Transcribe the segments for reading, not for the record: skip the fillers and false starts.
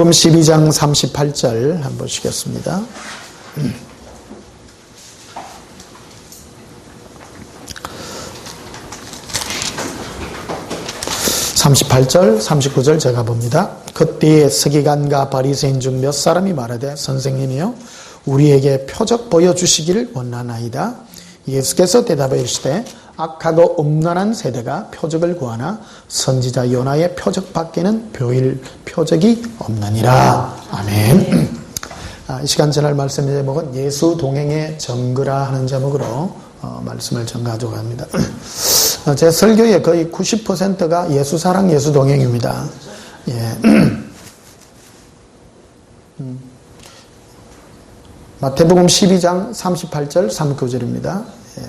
마태복음 12장 38절 한번 보시겠습니다. 38절, 39절 제가 봅니다. 그때에 서기관과 바리새인 중 몇 사람이 말하되 선생님이여 우리에게 표적 보여주시기를 원하나이다. 예수께서 대답하여 이르시되 악하고 음란한 세대가 표적을 구하나 선지자 요나의 표적밖에는 보일 표적이 없느니라. 아멘. 이 시간 전할 말씀의 제목은 예수 동행의 정거라 하는 제목으로 말씀을 전가하려고 합니다. 제 설교의 거의 90%가 예수 사랑, 예수 동행입니다. 예. 마태복음 12장 38절, 39절입니다. 예.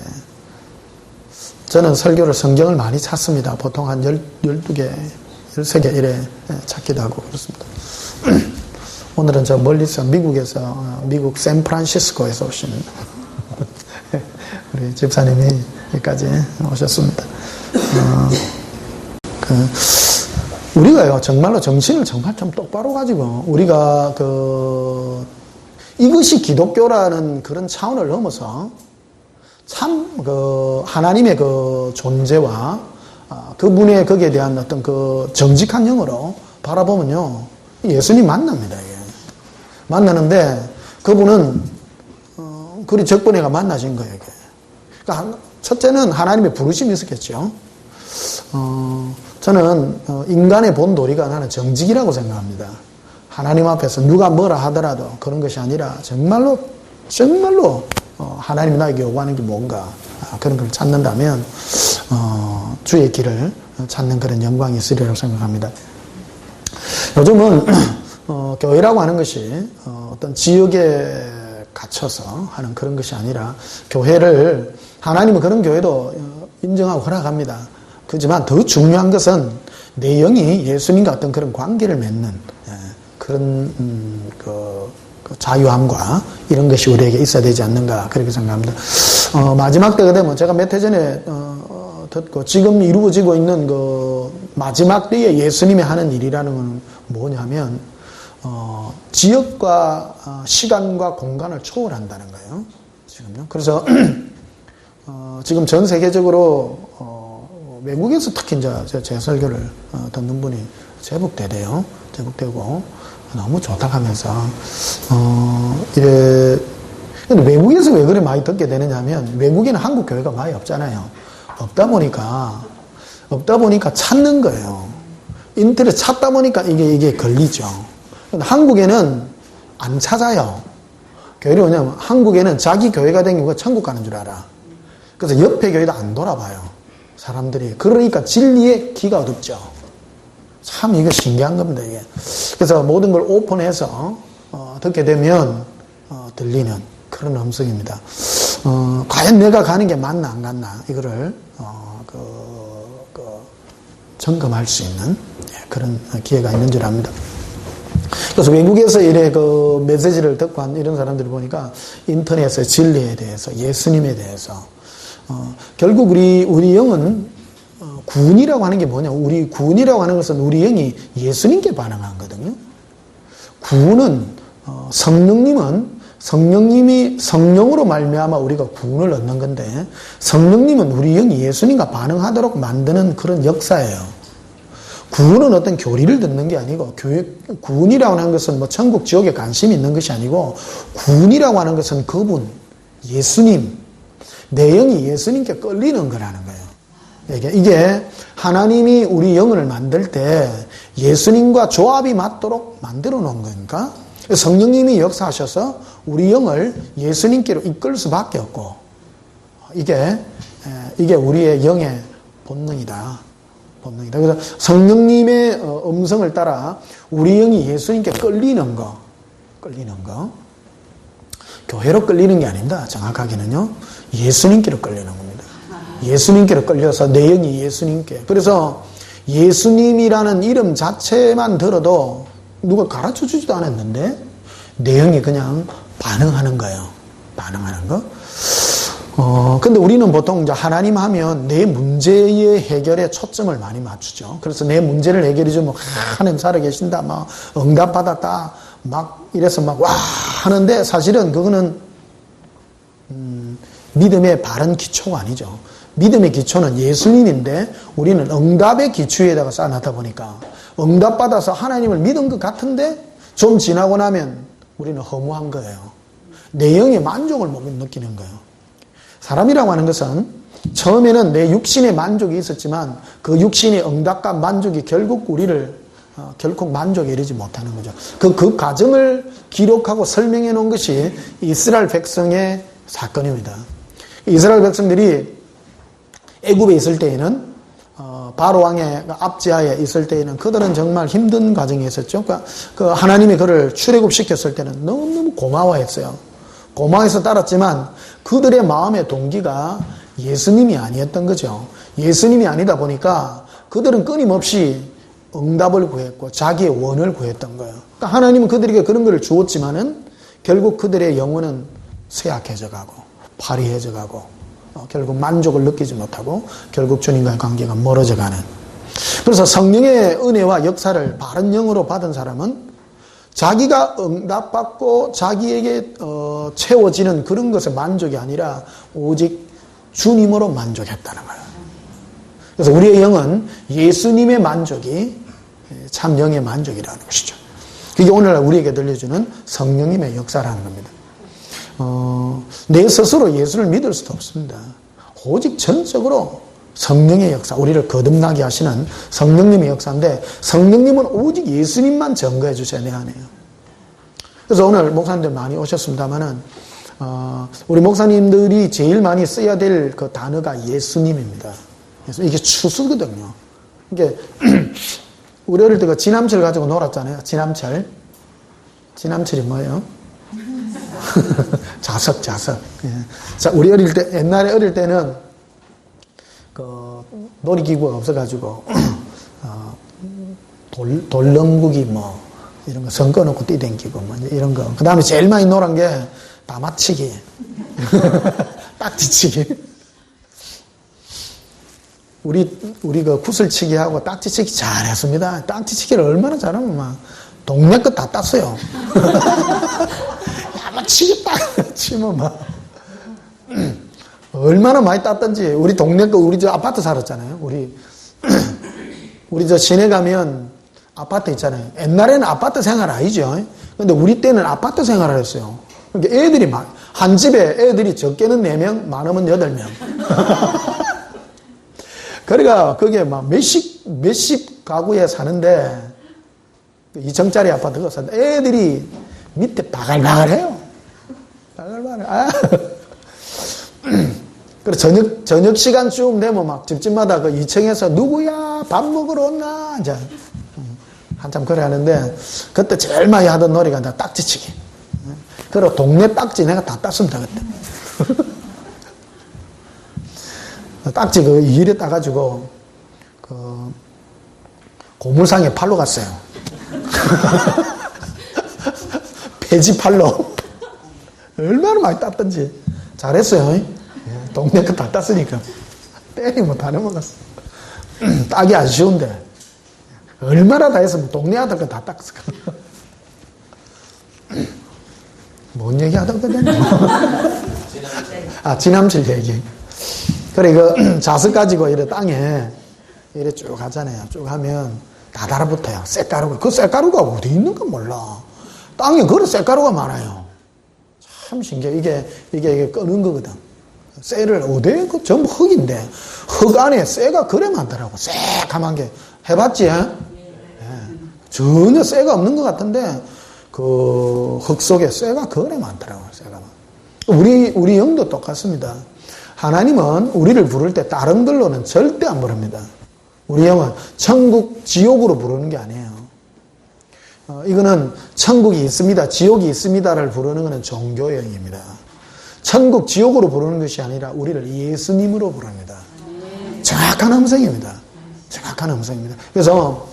저는 설교를 성경을 많이 찾습니다. 보통 한 12개, 13개 이래 찾기도 하고 그렇습니다. 오늘은 저 멀리서 미국 샌프란시스코에서 오신 우리 집사님이 여기까지 오셨습니다. 우리가요, 정말로 정신을 정말 좀 똑바로 가지고, 우리가 이것이 기독교라는 그런 차원을 넘어서 참 하나님의 존재와 그분의 거기에 대한 어떤 정직한 영으로 바라보면요, 예수님 만납니다. 이게. 만나는데 그분은 그리 적분해가 만나신 거예요. 이게. 그러니까 첫째는 하나님의 부르심이 있었겠죠. 저는 인간의 본 도리가 나는 정직이라고 생각합니다. 하나님 앞에서 누가 뭐라 하더라도 그런 것이 아니라 정말로 하나님이 나에게 요구하는 게 뭔가 그런 걸 찾는다면 주의 길을 찾는 그런 영광이 있으리라고 생각합니다. 요즘은 교회라고 하는 것이 어떤 지역에 갇혀서 하는 그런 것이 아니라 교회를 하나님은 그런 교회도 인정하고 허락합니다. 그렇지만 더 중요한 것은 내 영이 예수님과 어떤 그런 관계를 맺는 그런 자유함과 이런 것이 우리에게 있어야 되지 않는가 그렇게 생각합니다. 마지막 때가 되면 제가 몇 해 전에 듣고 지금 이루어지고 있는 마지막 때에 예수님이 하는 일이라는 건 뭐냐면 지역과 시간과 공간을 초월한다는 거예요. 지금요. 그래서 지금 전 세계적으로 외국에서 특히 이제 제 설교를 듣는 분이 제복되대요. 제복되고 너무 좋다 하면서 이래. 근데 외국에서 왜 그래 많이 듣게 되느냐 하면 외국에는 한국 교회가 많이 없잖아요. 없다 보니까 찾는 거예요. 인터넷 찾다 보니까 이게 걸리죠. 근데 한국에는 안 찾아요. 교회를 왜냐면 한국에는 자기 교회가 댕기고 천국 가는 줄 알아. 그래서 옆에 교회도 안 돌아봐요. 사람들이. 그러니까 진리에 귀가 어둡죠. 참 이거 신기한 겁니다, 이게. 그래서 모든 걸 오픈해서 듣게 되면 들리는 그런 음성입니다. 과연 내가 가는 게 맞나 안 맞나 이거를 점검할 수 있는 그런 기회가 있는 줄 압니다. 그래서 외국에서 이래 메시지를 듣고 한 이런 사람들을 보니까 인터넷의 진리에 대해서, 예수님에 대해서 결국 우리 영은 구원이라고 하는 게 뭐냐? 우리 구원이라고 하는 것은 우리 영이 예수님께 반응하거든요. 구원은 성령님이 성령으로 말미암아 우리가 구원을 얻는 건데 성령님은 우리 영이 예수님과 반응하도록 만드는 그런 역사예요. 구원은 어떤 교리를 듣는 게 아니고 구원이라고 하는 것은 뭐 천국 지옥에 관심이 있는 것이 아니고 구원이라고 하는 것은 그분 예수님 내 영이 예수님께 끌리는 거라는 거예요. 이게 하나님이 우리 영을 만들 때 예수님과 조합이 맞도록 만들어 놓은 거니까 성령님이 역사하셔서 우리 영을 예수님께로 이끌 수밖에 없고 이게 우리의 영의 본능이다. 그래서 성령님의 음성을 따라 우리 영이 예수님께 끌리는 거 교회로 끌리는 게 아닙니다. 정확하게는요. 예수님께로 끌리는 겁니다. 예수님께로 끌려서 내 영이 예수님께. 그래서 예수님이라는 이름 자체만 들어도 누가 가르쳐 주지도 않았는데 내 영이 그냥 반응하는 거예요. 반응하는 거. 근데 우리는 보통 이제 하나님 하면 내 문제의 해결에 초점을 많이 맞추죠. 그래서 내 문제를 해결해 주면, 하나님 살아계신다, 막, 응답받았다, 막, 이래서 막, 와! 하는데 사실은 그거는, 믿음의 바른 기초가 아니죠. 믿음의 기초는 예수님인데 우리는 응답의 기초에다가 쌓아놨다 보니까 응답받아서 하나님을 믿은 것 같은데 좀 지나고 나면 우리는 허무한 거예요. 내 영의 만족을 못 느끼는 거예요. 사람이라고 하는 것은 처음에는 내 육신의 만족이 있었지만 그 육신의 응답과 만족이 결국 우리를 결코 만족에 이르지 못하는 거죠. 그 과정을 기록하고 설명해 놓은 것이 이스라엘 백성의 사건입니다. 이스라엘 백성들이 애굽에 있을 때에는 바로 왕의 압제하에 있을 때에는 그들은 정말 힘든 과정이 있었죠. 그 하나님이 그를 출애굽시켰을 때는 너무너무 고마워했어요. 고마워해서 따랐지만 그들의 마음의 동기가 예수님이 아니었던 거죠. 예수님이 아니다 보니까 그들은 끊임없이 응답을 구했고 자기의 원을 구했던 거예요. 그러니까 하나님은 그들에게 그런 것을 주었지만은 결국 그들의 영혼은 쇠약해져 가고 파리해져 가고 결국 만족을 느끼지 못하고 결국 주님과의 관계가 멀어져 가는. 그래서 성령의 은혜와 역사를 바른 영으로 받은 사람은 자기가 응답받고 자기에게 채워지는 그런 것에 만족이 아니라 오직 주님으로 만족했다는 거예요. 그래서 우리의 영은 예수님의 만족이 참 영의 만족이라는 것이죠. 그게 오늘날 우리에게 들려주는 성령님의 역사라는 겁니다. 내 스스로 예수를 믿을 수도 없습니다. 오직 전적으로 성령의 역사, 우리를 거듭나게 하시는 성령님의 역사인데 성령님은 오직 예수님만 증거해 주셔야 내 안에요. 그래서 오늘 목사님들 많이 오셨습니다만은 우리 목사님들이 제일 많이 써야 될 그 단어가 예수님입니다. 그래서 이게 추수거든요. 이게 우리 어릴 때 그 지남철 가지고 놀았잖아요. 지남철이 뭐예요? 자석. 예. 자, 우리 어릴 때, 옛날에 어릴 때는, 놀이기구가 없어가지고, 돌넘구기 뭐, 이런 거 선 꺼놓고 뛰댕기고, 뭐, 이런 거. 그 다음에 제일 많이 놀은 게, 다마치기. 딱지치기. 우리 그 구슬치기하고 딱지치기 잘했습니다. 딱지치기를 얼마나 잘하면 막, 동네 거 다 땄어요. 치겠다 치면 막 얼마나 많이 땄던지. 우리 동네 거, 우리 저 아파트 살았잖아요. 우리 저 시내 가면 아파트 있잖아요. 옛날에는 아파트 생활 아니죠. 근데 우리 때는 아파트 생활을 했어요. 그러니까 애들이 한 집에 애들이 적게는 4명, 많으면 8명. 그러니까 그게 막 몇십 가구에 사는데 2층짜리 아파트가 사는데 애들이 밑에 바글바글해요. 그래, 저녁 시간쯤 되면 막 집집마다 그 2층에서 누구야? 밥 먹으러 온나? 이제, 한참 그래 하는데, 그때 제일 많이 하던 놀이가 나 딱지치기. 그리고 동네 딱지 내가 다 땄습니다, 그때. 딱지 그 일에 따가지고, 고물상에 팔러 갔어요. 폐지팔로. 얼마나 많이 땄던지. 잘했어요. 동네 거 다 땄으니까. 때리면 다 넘어갔어. 따기 아쉬운데. 얼마나 다 했으면 동네 아들 거 다 땄을까. 뭔 얘기 하던 거냐? 지남칠 얘기. 그래, 자석 가지고 이래 땅에 이래 쭉 하잖아요. 쭉 하면 다 달아붙어요. 쇳가루가. 그 쇳가루가 어디 있는가 몰라. 땅에 그런 쇳가루가 많아요. 참 신기해. 이게 끄는 거거든. 쇠를 어디에 전부 흙인데 흙 안에 쇠가 그래 많더라고. 새까만 게. 해봤지? 네. 전혀 쇠가 없는 것 같은데 그 흙 속에 쇠가 그래 많더라고. 쇠가. 우리 영도 똑같습니다. 하나님은 우리를 부를 때 다른 걸로는 절대 안 부릅니다. 우리 영은 천국, 지옥으로 부르는 게 아니에요. 이거는 천국이 있습니다, 지옥이 있습니다를 부르는 것은 종교의 영입니다. 천국, 지옥으로 부르는 것이 아니라 우리를 예수님으로 부릅니다. 정확한 음성입니다. 정확한 음성입니다. 그래서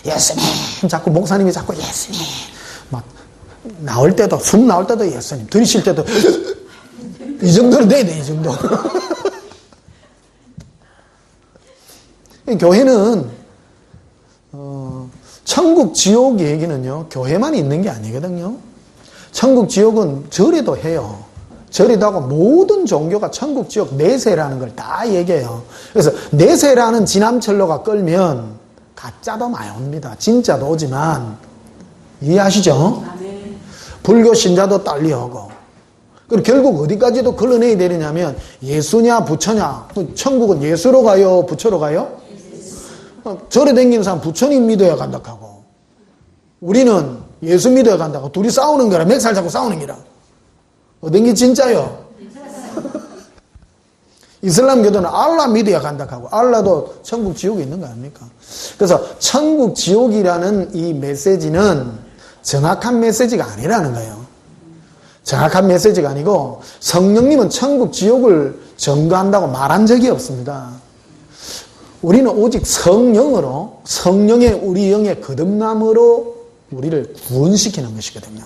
예수님, 자꾸 목사님이 자꾸 예수님, 막 나올 때도, 숨 나올 때도 예수님, 들이쉴 때도 이 정도는 돼야 돼, 이 정도. 교회는 천국 지옥 얘기는요 교회만 있는 게 아니거든요. 천국 지옥은 절에도 해요. 절에도 하고 모든 종교가 천국 지옥 내세라는 걸 다 얘기해요. 그래서 내세라는 지남철로가 끌면 가짜도 많이 옵니다. 진짜도 오지만 이해하시죠? 불교 신자도 딸려오고 그리고 결국 어디까지도 걸러내야 되느냐면 예수냐 부처냐. 천국은 예수로 가요 부처로 가요? 절에 다니는 사람 부처님 믿어야 간다 하고 우리는 예수 믿어야 간다고 둘이 싸우는 거라 맥살 잡고 싸우는 거라 어떤 게 진짜요? 이슬람교도는 알라 믿어야 간다 하고 알라도 천국 지옥에 있는 거 아닙니까? 그래서 천국 지옥이라는 이 메시지는 정확한 메시지가 아니라는 거예요. 정확한 메시지가 아니고 성령님은 천국 지옥을 전가한다고 말한 적이 없습니다. 우리는 오직 성령으로 성령의 우리 영의 거듭남으로 우리를 구원시키는 것이거든요.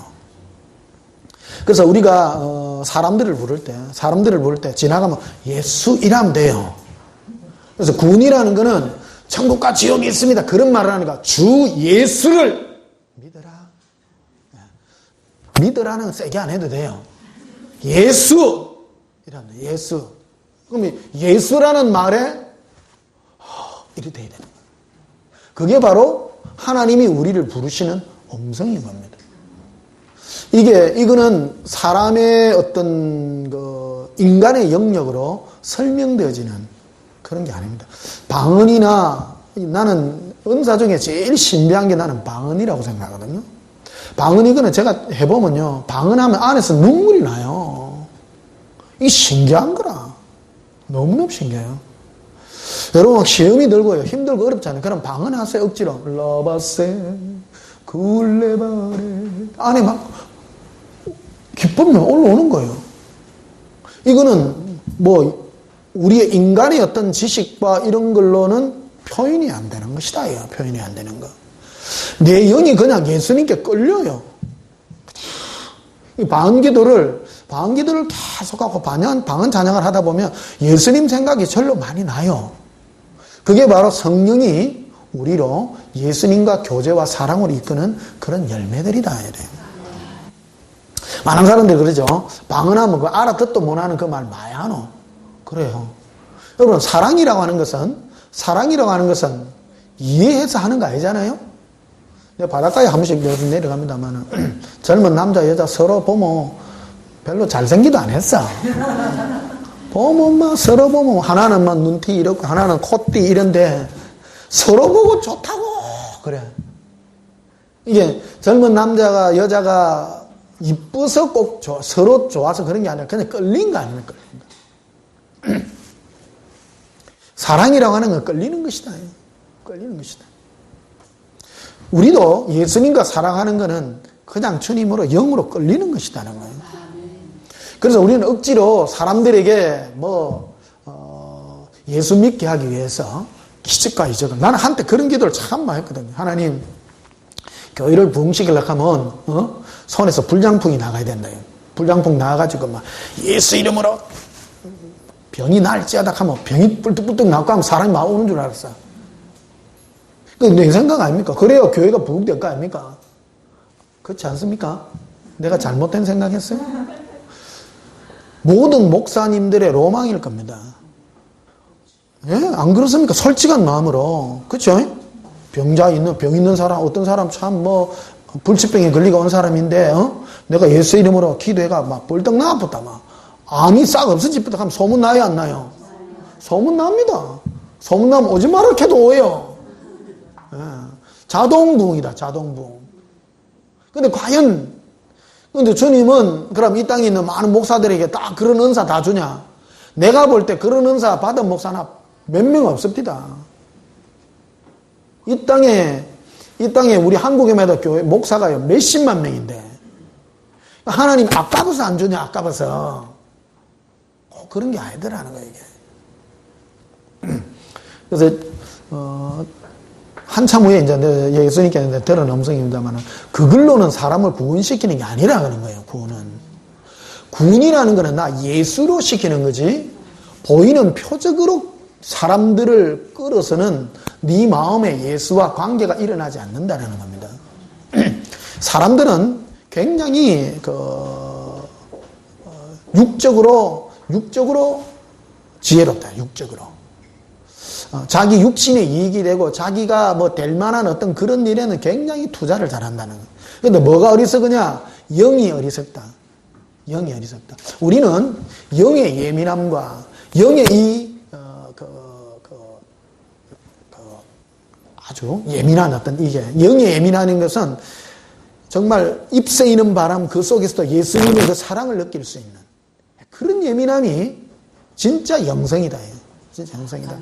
그래서 우리가 사람들을 부를 때 지나가면 예수 이라면 돼요. 그래서 구원이라는 거는 천국과 지옥이 있습니다. 그런 말을 하니까 주 예수를 믿어라. 믿으라는 건 세게 안 해도 돼요. 예수 이라면 예수. 그럼 예수라는 말에 이렇게 돼야 되는 거예요. 그게 바로 하나님이 우리를 부르시는 음성인 겁니다. 이거는 사람의 어떤 인간의 영역으로 설명되어지는 그런 게 아닙니다. 방언이나 나는 은사 중에 제일 신비한 게 나는 방언이라고 생각하거든요. 방언 이거는 제가 해보면요. 방언하면 안에서 눈물이 나요. 이게 신기한 거라. 너무너무 신기해요. 여러분 막 시험이 들고요. 힘들고 어렵잖아요. 그럼 방언하세요. 억지로. 러바세 굴레바레 안에 막 기쁨이 올라오는 거예요. 이거는 우리의 인간의 어떤 지식과 이런 걸로는 표현이 안 되는 것이다. 표현이 안 되는 거. 내 영이 그냥 예수님께 끌려요. 이 방언기도를 계속하고 방언 찬양을 하다 보면 예수님 생각이 절로 많이 나요. 그게 바로 성령이 우리로 예수님과 교제와 사랑으로 이끄는 그런 열매들이다. 많은 사람들이 그러죠. 방언하면 그 알아듣도 못하는 그 말 많이 하노. 그래요. 여러분 사랑이라고 하는 것은 이해해서 하는 거 아니잖아요. 바닷가에 한 번씩 내려갑니다만 젊은 남자 여자 서로 보면 별로 잘생기도 안 했어. 보면 막 서로 보면 하나는 막 눈티 이렇고 하나는 콧띠 이런데 서로 보고 좋다고 그래. 이게 젊은 남자가 여자가 이뻐서 꼭 서로 좋아서 그런 게 아니라 그냥 끌린 거 아닙니까? 끌린 거. 사랑이라고 하는 건 끌리는 것이다. 끌리는 것이다. 우리도 예수님과 사랑하는 거는 그냥 주님으로 영으로 끌리는 것이다는 거예요. 그래서 우리는 억지로 사람들에게 예수 믿게 하기 위해서 기적과 이적을 나는 한때 그런 기도를 참 많이 했거든요. 하나님 교회를 부흥시키려고 하면 손에서 불장풍이 나가야 된다. 불장풍 나가가지고 막 예수 이름으로 병이 날지어다 하면 병이 뿔뚝뿔뚝 나고 하면 사람이 막 오는 줄 알았어. 내 생각 아닙니까? 그래야 교회가 부흥될 거 아닙니까? 그렇지 않습니까? 내가 잘못된 생각했어요? 모든 목사님들의 로망일 겁니다. 예? 안 그렇습니까? 솔직한 마음으로. 그렇죠? 병 있는 사람, 어떤 사람 참 불치병에 걸리고 온 사람인데, 내가 예수 이름으로 기도해가 막 벌떡 나아붙다, 막. 암이 싹 없어지부터 하면 소문 나요, 안 나요? 소문 납니다. 소문 나면 오지 마라 해도 오해요. 예. 자동부흥이다, 자동부흥. 근데 주님은 그럼 이 땅에 있는 많은 목사들에게 다 그런 은사 다 주냐? 내가 볼 때 그런 은사 받은 목사나 몇 명 없습니다. 이 땅에 우리 한국에마다 교회 목사가요 몇십만 명인데 하나님 아까워서 안 주냐? 아까워서 그런 게 아니더라는 거예요. 이게. 그래서 한참 후에 이제 예수님께 들은 음성입니다만 그걸로는 사람을 구원시키는 게 아니라 그런 거예요. 구원이라는 거는 나 예수로 시키는 거지, 보이는 표적으로 사람들을 끌어서는 네 마음에 예수와 관계가 일어나지 않는다는 겁니다. 사람들은 굉장히 육적으로 지혜롭다. 육적으로 자기 육신에 이익이 되고 자기가 뭐 될 만한 어떤 그런 일에는 굉장히 투자를 잘한다는 거예요. 근데 뭐가 어리석으냐? 영이 어리석다. 영이 어리석다. 우리는 영의 예민함과 영의 이 아주 예민한 어떤 이게 영이 예민한 것은 정말 잎새이는 바람 그 속에서도 예수님의 그 사랑을 느낄 수 있는 그런 예민함이 진짜 영성이다. 진짜 영성이다.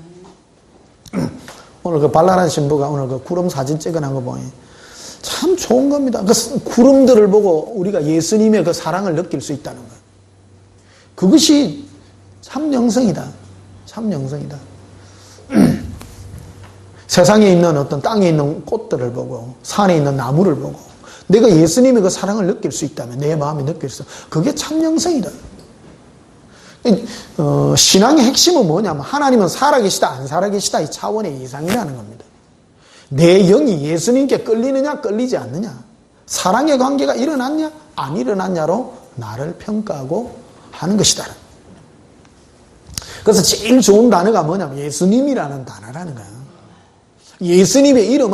오늘 그 발랄한 신부가 오늘 그 구름 사진 찍어놓은 거 보니 참 좋은 겁니다. 그 구름들을 보고 우리가 예수님의 그 사랑을 느낄 수 있다는 거예요. 그것이 참 영성이다. 참 영성이다. 세상에 있는 어떤 땅에 있는 꽃들을 보고 산에 있는 나무를 보고 내가 예수님의 그 사랑을 느낄 수 있다면 내 마음이 느낄 수 있어. 그게 참 영성이다. 신앙의 핵심은 뭐냐면 하나님은 살아계시다 안 살아계시다 이 차원의 이상이라는 겁니다. 내 영이 예수님께 끌리느냐 끌리지 않느냐, 사랑의 관계가 일어났냐 안 일어났냐로 나를 평가하고 하는 것이다. 그래서 제일 좋은 단어가 뭐냐면 예수님이라는 단어라는 거예요. 예수님의 이름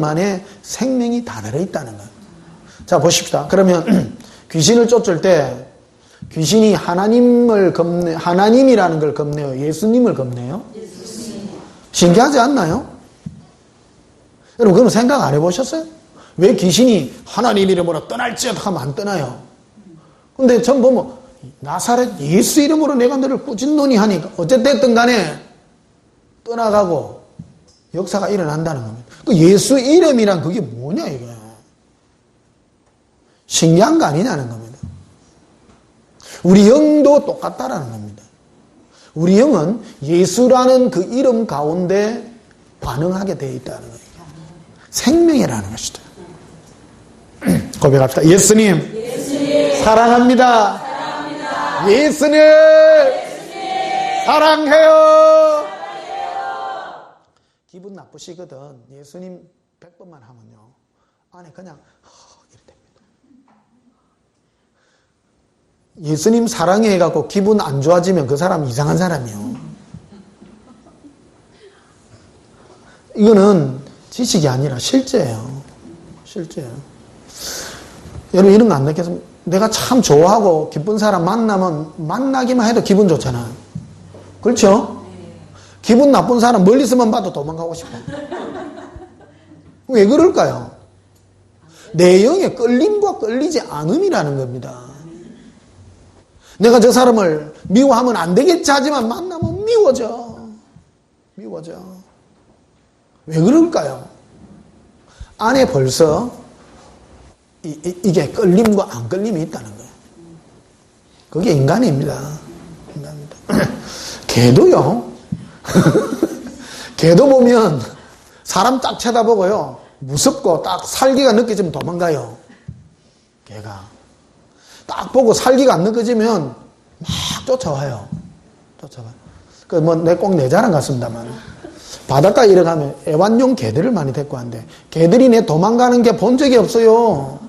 안에 생명이 다 들어있다는 거예요. 자, 보십시다. 그러면 귀신을 쫓을 때 귀신이 하나님이라는 걸 겁내요? 예수님을 겁내요? 신기하지 않나요? 여러분, 그건 생각 안 해보셨어요? 왜 귀신이 하나님 이름으로 떠날지어다 하면 안 떠나요? 근데 전 보면 나사렛 예수 이름으로 내가 너를 꾸짖노니 하니까 어쨌든 간에 떠나가고 역사가 일어난다는 겁니다. 그 예수 이름이란 그게 뭐냐 이게. 신기한 거 아니냐는 겁니다. 우리 영도 똑같다라는 겁니다. 우리 영은 예수라는 그 이름 가운데 반응하게 되어 있다는 거예요. 생명이라는 것이다. 고백합시다. 예수님, 사랑합니다. 예수님, 사랑해요. 기분 나쁘시거든. 예수님 100번만 하면요. 안에 그냥 이렇게 됩니다. 예수님 사랑해 해갖고 기분 안 좋아지면 그 사람 이상한 사람이에요. 이거는 지식이 아니라 실제예요. 실제예요. 여러분 이런 거 안 느껴서 내가 참 좋아하고 기쁜 사람 만나면 만나기만 해도 기분 좋잖아. 그렇죠? 기분 나쁜 사람 멀리서만 봐도 도망가고 싶어. 왜 그럴까요? 내 영의 끌림과 끌리지 않음이라는 겁니다. 내가 저 사람을 미워하면 안 되겠지 하지만 만나면 미워져. 왜 그럴까요? 안에 벌써 이게 끌림과 안 끌림이 있다는 거예요. 그게 인간입니다. 개도요. 개도 보면 사람 딱 쳐다보고요. 무섭고 딱 살기가 느껴지면 도망가요. 개가. 딱 보고 살기가 안 느껴지면 막 쫓아와요. 꼭 내 자랑 같습니다만. 바닷가에 이래가면 애완용 개들을 많이 데리고 왔는데 개들이 내 도망가는 게 본 적이 없어요.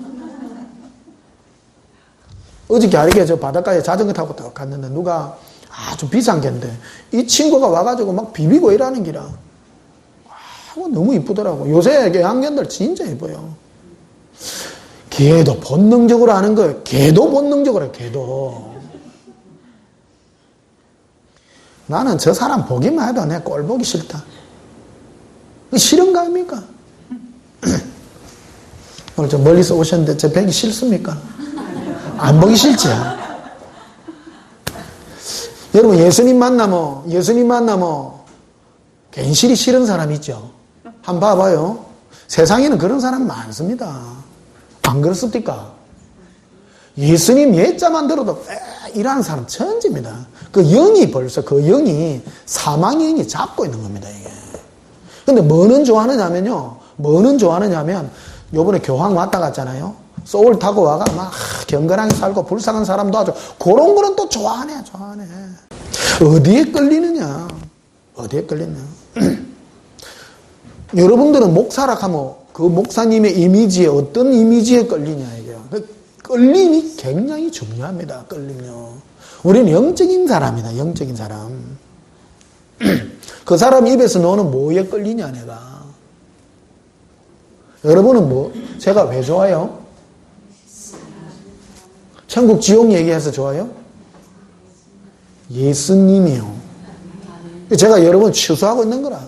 어저께 알게 저 바닷가에 자전거 타고 갔는데 누가 아주 비싼 개인데 이 친구가 와가지고 막 비비고 이러는 기라. 너무 이쁘더라고. 요새 애완견들 진짜 이뻐요. 개도 본능적으로 하는 거예요. 개도 본능적으로 해요. 개도. 나는 저 사람 보기만 해도 내 꼴 보기 싫다. 싫은가 합니까? 오늘 좀 멀리서 오셨는데 저 뵈기 싫습니까? 안 보기 싫지? 여러분 예수님 만나면 괜시리 싫은 사람 있죠? 한번 봐봐요. 세상에는 그런 사람 많습니다. 안 그렇습니까? 예수님 예자만 들어도 이라는 사람 천지입니다. 그 영이 사망의 영이 잡고 있는 겁니다. 이게. 근데 뭐는 좋아하느냐면 요번에 교황 왔다 갔잖아요. 소울 타고 와가 막 경건하게 살고 불쌍한 사람 도와줘. 그런 거는 또 좋아하네. 어디에 끌리느냐? 어디에 끌리느냐? 여러분들은 목사라 하면 그 목사님의 이미지에 어떤 이미지에 끌리냐 이게요. 끌림이 굉장히 중요합니다. 끌림요. 우리는 영적인 사람이다. 영적인 사람. 그 사람 입에서 너는 뭐에 끌리냐 내가. 여러분은 뭐 제가 왜 좋아요? 천국 지옥 얘기해서 좋아요? 예수님이요. 제가 여러분 취소하고 있는 거라.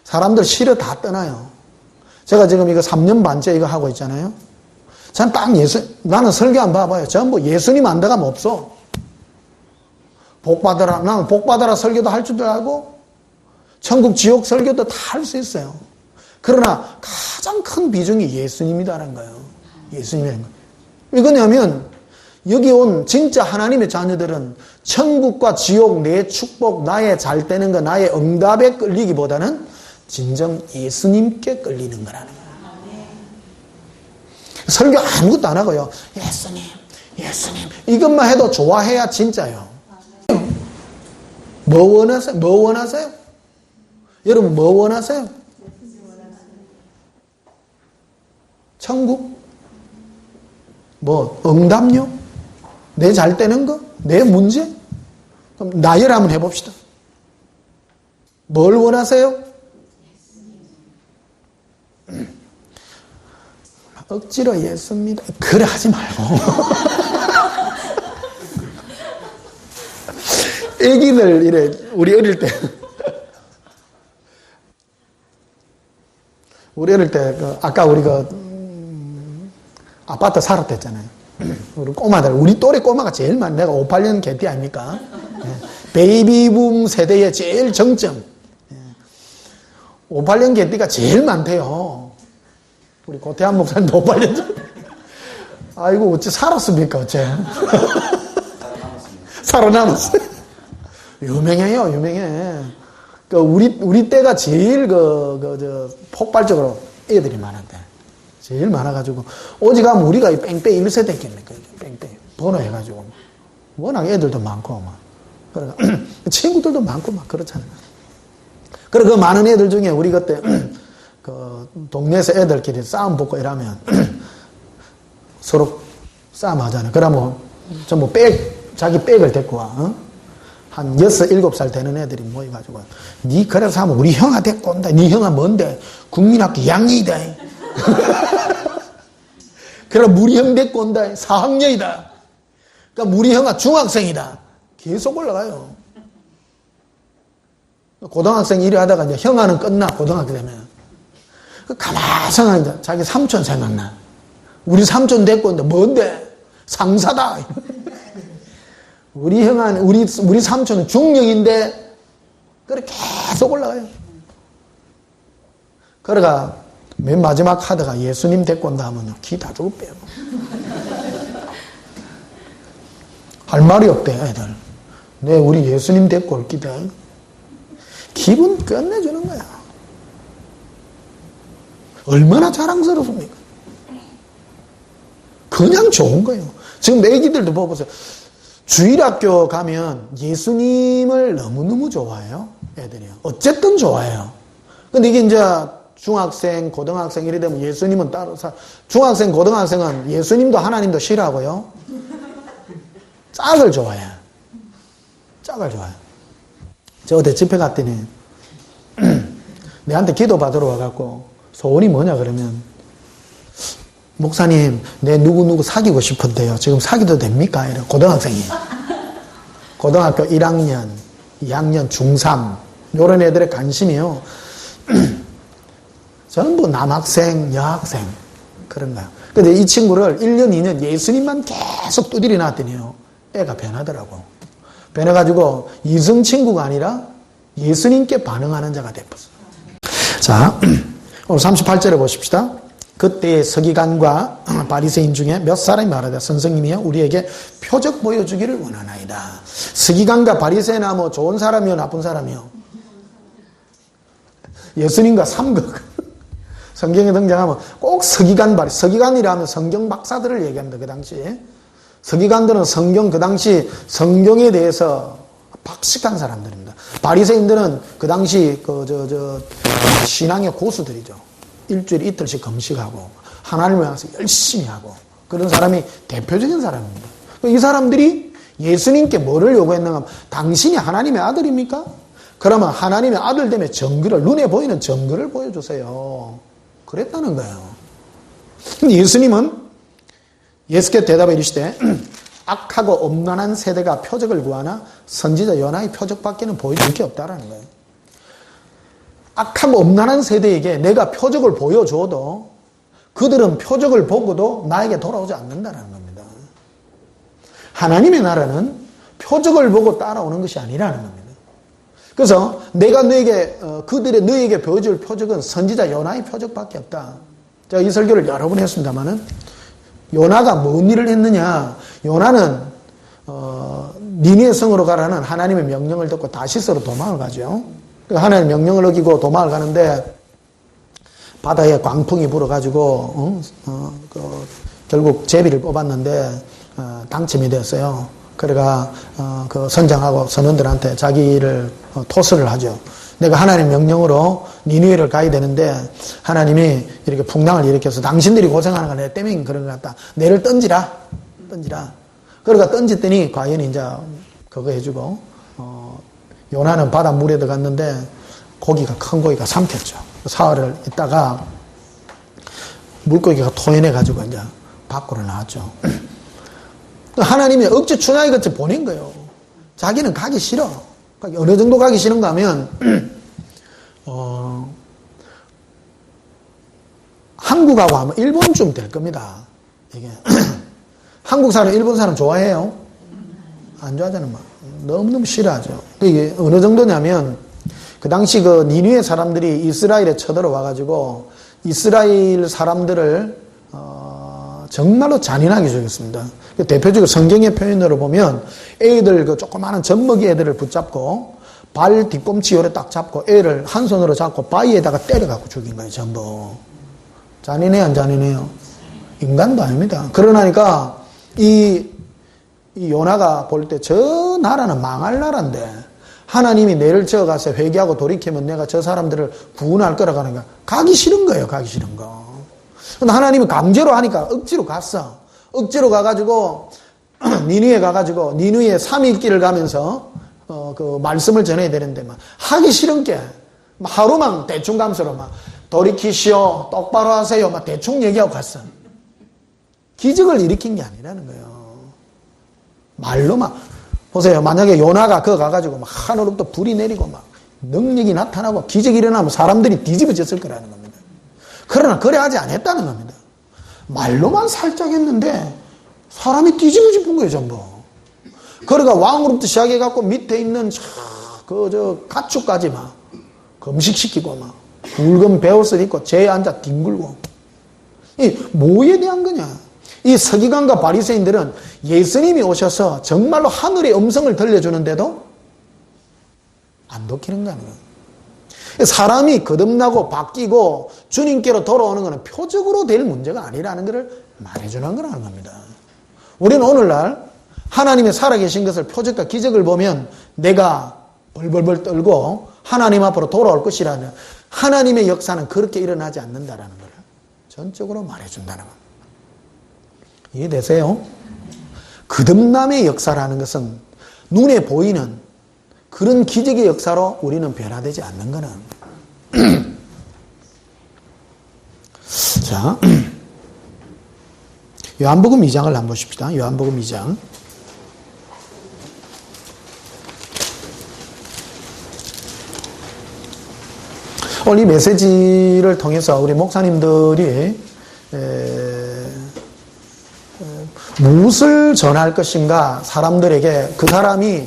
사람들 싫어 다 떠나요. 제가 지금 이거 3년 반째 이거 하고 있잖아요. 전 딱 나는 설교 안 봐봐요. 전부 예수님 안 들어가면 없어. 복받아라. 나는 복받아라 설교도 할 줄도 알고, 천국 지옥 설교도 다 할 수 있어요. 그러나 가장 큰 비중이 예수님이다라는 거예요. 예수님이라는 거예요. 왜 그러냐면, 여기 온 진짜 하나님의 자녀들은 천국과 지옥, 내 축복, 나의 잘 되는 거, 나의 응답에 끌리기보다는 진정 예수님께 끌리는 거라는 거예요. 설교 아무것도 안 하고요. 예수님, 예수님. 이것만 해도 좋아해야 진짜요. 뭐 원하세요? 뭐 원하세요? 여러분 뭐 원하세요? 천국? 뭐 응답요? 내 잘 되는 거? 내 문제? 그럼 나열 한번 해봅시다. 뭘 원하세요? 억지로 예수입니다. 그래 하지 말고. 애기들 이래 우리 어릴 때 아까 우리가 아파트 살았댔잖아요. 우리 꼬마들, 우리 또래 꼬마가 제일 많아. 내가 58년 개띠 아닙니까? 베이비붐 세대의 제일 정점. 58년 개띠가 제일 많대요. 우리 고태한 목사님도 58년 전. 아이고 어째 살았습니까 어째. 살아남았어요. 유명해요, 유명해. 우리 때가 제일 폭발적으로 애들이 많은데. 제일 많아가지고. 오직 하면 우리가 뺑뺑 1세대 됐겠네. 뺑뺑. 번호 해가지고. 워낙 애들도 많고, 막. 그러니까, 친구들도 많고, 막, 그렇잖아요. 그래, 그 많은 애들 중에 우리 그때, 동네에서 애들끼리 싸움 붙고 이러면, 서로 싸움 하잖아요. 그러면, 전부 자기 백을 데리고 와, 한 6, 7살 되는 애들이 모여가지고, 니 그래서 하면 우리 형아 데리고 온다. 니 형아 뭔데? 국민학교 2학년이다. 그래, 우리 형 데리고 온다. 4학년이다. 그러니까 우리 형아 중학생이다. 계속 올라가요. 고등학생 일을 하다가 이제 형아는 끝나, 고등학교 되면. 가만히 생각하니까 자기 삼촌 생각나. 우리 삼촌 데리고 온다. 뭔데? 상사다. 우리 형아는, 우리 삼촌은 중령인데, 그래, 계속 올라가요. 그러가, 맨 마지막 하다가 예수님 데리고 온다 하면요, 기 다 죽을 빼요. 할 말이 없대, 애들. 네, 우리 예수님 데리고 올 기다. 기분 끝내주는 거야. 얼마나 자랑스럽습니까? 그냥 좋은 거예요. 지금 내 애기들도 보세요. 주일학교 가면 예수님을 너무너무 좋아해요. 애들이요. 어쨌든 좋아해요. 근데 이게 이제 중학생, 고등학생 이래 되면 예수님은 따로 중학생, 고등학생은 예수님도 하나님도 싫어하고요. 짝을 좋아해. 짝을 좋아해. 저 어디 집회 갔더니 내한테 기도 받으러 와갖고 소원이 뭐냐 그러면 목사님 내 누구누구 사귀고 싶은데요. 지금 사귀도 됩니까? 이래 고등학생이. 고등학교 1학년, 2학년, 중3 이런 애들의 관심이요. 전부 남학생, 여학생 그런 거야. 근데 이 친구를 1년, 2년 예수님만 계속 두드려 놨더니요. 애가 변하더라고. 변해가지고 이성 친구가 아니라 예수님께 반응하는 자가 됐어. 자, 오늘 38절에 보십시다. 그때의 서기관과 바리새인 중에 몇 사람이 말하되 선생님이여 우리에게 표적 보여주기를 원하나이다. 서기관과 바리새인은 뭐 좋은 사람이요 나쁜 사람이요? 예수님과 삼극. 성경에 등장하면 꼭 서기관 발이, 서기관이라 하면 성경 박사들을 얘기합니다. 그 당시에. 서기관들은 그 당시 성경에 대해서 박식한 사람들입니다. 바리새인들은 그 당시 신앙의 고수들이죠. 일주일에 이틀씩 금식하고 하나님을 향해서 열심히 하고 그런 사람이 대표적인 사람입니다. 이 사람들이 예수님께 뭐를 요구했는가 하면 당신이 하나님의 아들입니까? 그러면 하나님의 아들 되면 증거를, 눈에 보이는 증거를 보여주세요. 그랬다는 거예요. 근데 예수께서 대답해 이르시되 악하고 엄란한 세대가 표적을 구하나 선지자 요나의 표적밖에는 보여줄 게 없다라는 거예요. 악하고 엄란한 세대에게 내가 표적을 보여줘도 그들은 표적을 보고도 나에게 돌아오지 않는다는 겁니다. 하나님의 나라는 표적을 보고 따라오는 것이 아니라는 겁니다. 그래서 내가 너에게 보여줄 표적은 선지자 요나의 표적밖에 없다. 제가 이 설교를 여러 번 했습니다만은 요나가 뭔 일을 했느냐. 요나는 니느웨 성으로 가라는 하나님의 명령을 듣고 다시스로 도망을 가죠. 하나님의 명령을 어기고 도망을 가는데 바다에 광풍이 불어가지고 결국 제비를 뽑았는데 당첨이 되었어요. 그래가 그 선장하고 선원들한테 자기를 토스를 하죠. 내가 하나님 명령으로 니느웨를 가야 되는데 하나님이 이렇게 풍랑을 일으켜서 당신들이 고생하는 거 내 때문에 그런 것 같다. 내를 던지라. 그러니까 던졌더니 과연 이제 그거 해주고 요나는 바다 물에 들어갔는데 큰 고기가 삼켰죠. 사흘을 있다가 물고기가 토해내가지고 이제 밖으로 나왔죠. 하나님이 억지 추나이 같이 보낸 거예요. 자기는 가기 싫어. 어느 정도 가기 싫은가 하면 한국하고 아마 일본쯤 될 겁니다. 이게 한국 사람, 일본 사람 좋아해요? 안 좋아하잖아요. 너무너무 싫어하죠. 이게 어느 정도냐면 그 당시 그 니느웨 사람들이 이스라엘에 쳐들어와가지고 이스라엘 사람들을 정말로 잔인하게 죽였습니다. 대표적으로 성경의 표현으로 보면 애들 그 조그마한 젖먹이 애들을 붙잡고 발 뒤꿈치 요래 딱 잡고 애를 한 손으로 잡고 바위에다가 때려갖고 죽인 거예요. 전부. 잔인해요, 안 잔인해요? 인간도 아닙니다. 그러나니까 이 요나가 볼 때 저 나라는 망할 나라인데 하나님이 내를 저어가서 회개하고 돌이키면 내가 저 사람들을 구원할 거라고 하니까 가기 싫은 거예요. 가기 싫은 거. 근데 하나님이 강제로 하니까 억지로 갔어. 억지로 가가지고 니느웨 가가지고 니느웨 3일 길을 가면서 그 말씀을 전해야 되는데 막 하기 싫은 게 하루만 대충 감수로 막 돌이키시오, 똑바로 하세요, 막 대충 얘기하고 갔어. 기적을 일으킨 게 아니라는 거예요. 말로만. 보세요. 만약에 요나가 그거 가가지고 막 하늘로부터 불이 내리고 막 능력이 나타나고 기적이 일어나면 사람들이 뒤집어졌을 거라는 겁니다. 그러나 그래 하지 않았다는 겁니다. 말로만 살짝 했는데 사람이 뒤집어진 거예요, 전부. 그러니까 왕으로부터 시작해갖고 밑에 있는 가축까지 막 금식시키고 막 붉은 베옷을 입고 재에 앉아 뒹굴고. 이 뭐에 대한 거냐? 이 서기관과 바리새인들은 예수님이 오셔서 정말로 하늘의 음성을 들려주는데도 안 도끼는 거예요. 사람이 거듭나고 바뀌고 주님께로 돌아오는 것은 표적으로 될 문제가 아니라는 것을 말해주는 거라는 겁니다. 우리는 오늘날 하나님의 살아계신 것을 표적과 기적을 보면 내가 벌벌벌 떨고 하나님 앞으로 돌아올 것이라면 하나님의 역사는 그렇게 일어나지 않는다라는 걸 전적으로 말해준다는 겁니다. 이해되세요? 거듭남의 역사라는 것은 눈에 보이는 그런 기적의 역사로 우리는 변화되지 않는 거는. 자, 요한복음 2장을 한번 보십시다. 요한복음 2장. 오늘 이 메시지를 통해서 우리 목사님들이 무엇을 전할 것인가, 사람들에게 그 사람이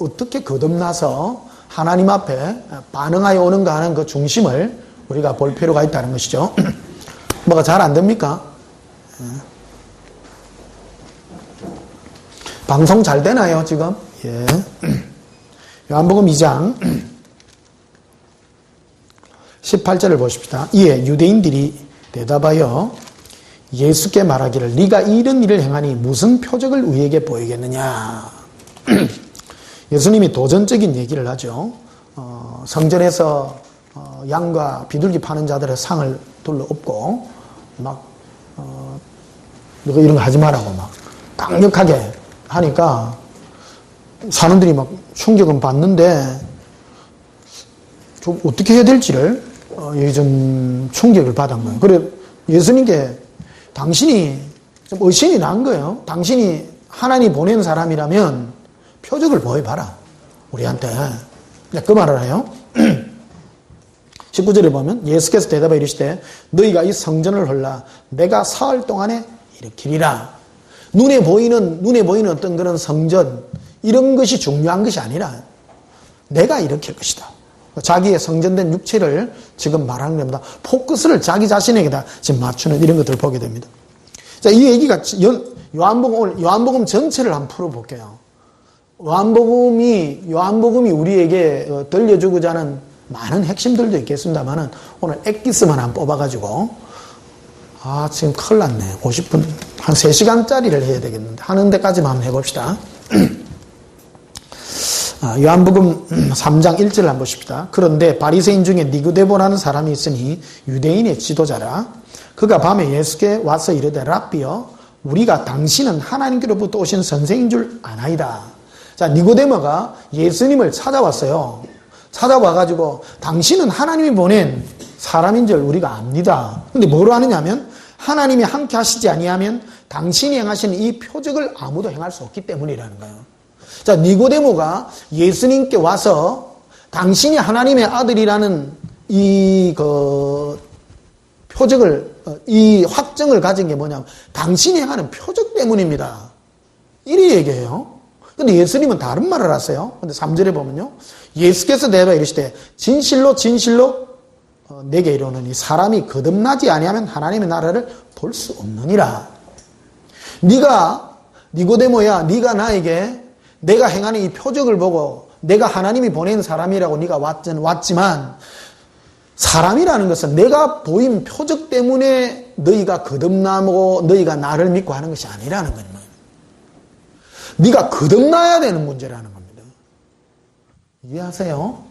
어떻게 거듭나서 하나님 앞에 반응하여 오는가 하는 그 중심을 우리가 볼 필요가 있다는 것이죠. 뭐가 잘 안 됩니까? 방송 잘 되나요, 지금? 예. 요한복음 2장. 18절을 보십시다. 이에 유대인들이 대답하여 예수께 말하기를 네가 이런 일을 행하니 무슨 표적을 우리에게 보이겠느냐. 예수님이 도전적인 얘기를 하죠. 성전에서 양과 비둘기 파는 자들의 상을 둘러 엎고 막 너가 이런 거 하지 말라고 막 강력하게 하니까 사람들이 막 충격은 받는데 좀 어떻게 해야 될지를 좀 충격을 받은 거예요. 그래 예수님께 당신이 좀 의심이 난 거예요. 당신이 하나님 보낸 사람이라면 표적을 보여봐라 우리한테. 그 말을 해요. 19절에 보면 예수께서 대답하여 이르시되 너희가 이 성전을 헐라 내가 사흘 동안에 일으키리라. 눈에 보이는 어떤 그런 성전 이런 것이 중요한 것이 아니라 내가 일으킬 것이다. 자기의 성전된 육체를 지금 말하는 겁니다. 포커스를 자기 자신에게다 지금 맞추는 이런 것들을 보게 됩니다. 자, 이 얘기가 요한복음 전체를 한번 풀어볼게요. 요한복음이 우리에게 들려주고자 하는 많은 핵심들도 있겠습니다만은 오늘 엑기스만 한번 뽑아가지고 지금 큰일 났네. 50분 한 3시간짜리를 해야 되겠는데 하는 데까지만 한번 해봅시다. 요한복음 3장 1절을 한번 보십시다. 그런데 바리새인 중에 니고데모라는 사람이 있으니 유대인의 지도자라. 그가 밤에 예수께 와서 이르되 랍비여 우리가 당신은 하나님께로부터 오신 선생인 줄 아나이다. 자, 니고데모가 예수님을 찾아왔어요. 찾아와가지고 당신은 하나님이 보낸 사람인 줄 우리가 압니다. 근데 뭐로 아느냐면 하나님이 함께 하시지 아니하면 당신이 행하시는 이 표적을 아무도 행할 수 없기 때문이라는 거예요. 자, 니고데모가 예수님께 와서 당신이 하나님의 아들이라는 이 표적을 이 확정을 가진 게 뭐냐면 당신이 행하는 표적 때문입니다. 이리 얘기해요. 근데 예수님은 다른 말을 하세요. 근데 3절에 보면요. 예수께서 대답하여 이르시되 진실로 내게 이르노니 사람이 거듭나지 아니하면 하나님의 나라를 볼 수 없느니라. 네가 니고데모야 네가 나에게 내가 행하는 이 표적을 보고 내가 하나님이 보낸 사람이라고 네가 왔지만 사람이라는 것은 내가 보인 표적 때문에 너희가 거듭나고 너희가 나를 믿고 하는 것이 아니라는 거예요. 네가 거듭나야 되는 문제라는 겁니다. 이해하세요?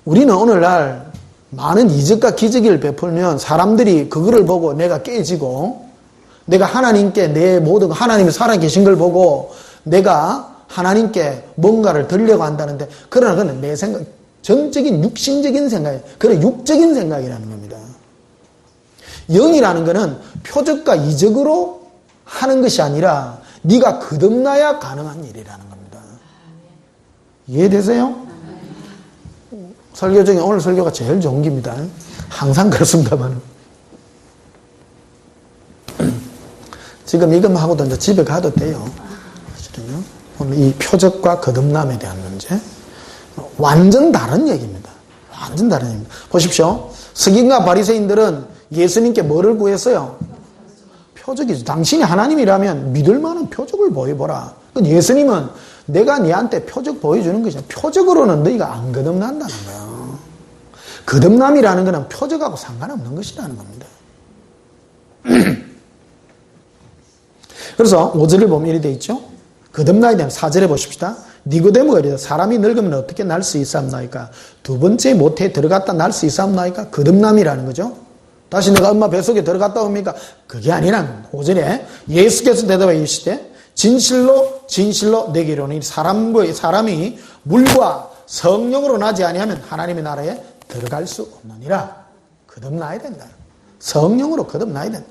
우리는 오늘날 많은 이적과 기적을 베풀면 사람들이 그거를 보고 내가 깨지고 내가 하나님께 내 모든 하나님이 살아계신 걸 보고 내가 하나님께 뭔가를 드리려고 한다는데 그러나 그건 내 생각 전적인 육신적인 생각이에요. 그런 육적인 생각이라는 겁니다. 영이라는 것은 표적과 이적으로 하는 것이 아니라 네가 거듭나야 가능한 일이라는 겁니다. 이해되세요? 설교 중에 오늘 설교가 제일 좋은 겁니다. 항상 그렇습니다만 지금 이것만 하고도 이제 집에 가도 돼요. 오늘 이 표적과 거듭남에 대한 문제 완전 다른 얘기입니다. 완전 다른 얘기입니다. 보십시오. 서기관과 바리새인들은 예수님께 뭐를 구했어요? 표적이죠. 당신이 하나님이라면 믿을 만한 표적을 보여보라. 예수님은 내가 네한테 표적 보여주는 것이야. 표적으로는 너희가 안 거듭난다는 거야. 거듭남이라는 것은 표적하고 상관없는 것이라는 겁니다. 그래서 5절을 보면 이렇게 되어 있죠. 거듭나야 되면 4절에 보십시다. 니고데모가 이르되 사람이 늙으면 어떻게 날 수 있사옵나이까? 두 번째 모태에 들어갔다 날 수 있사옵나이까? 거듭남이라는 거죠. 다시 내가 엄마 뱃속에 들어갔다 옵니까? 그게 아니라는 겁니다. 5절에 예수께서 대답하여 이르시되 진실로 내게 이르노니 사람이 물과 성령으로 나지 아니하면 하나님의 나라에 들어갈 수 없느니라. 거듭나야 된다. 성령으로 거듭나야 된다.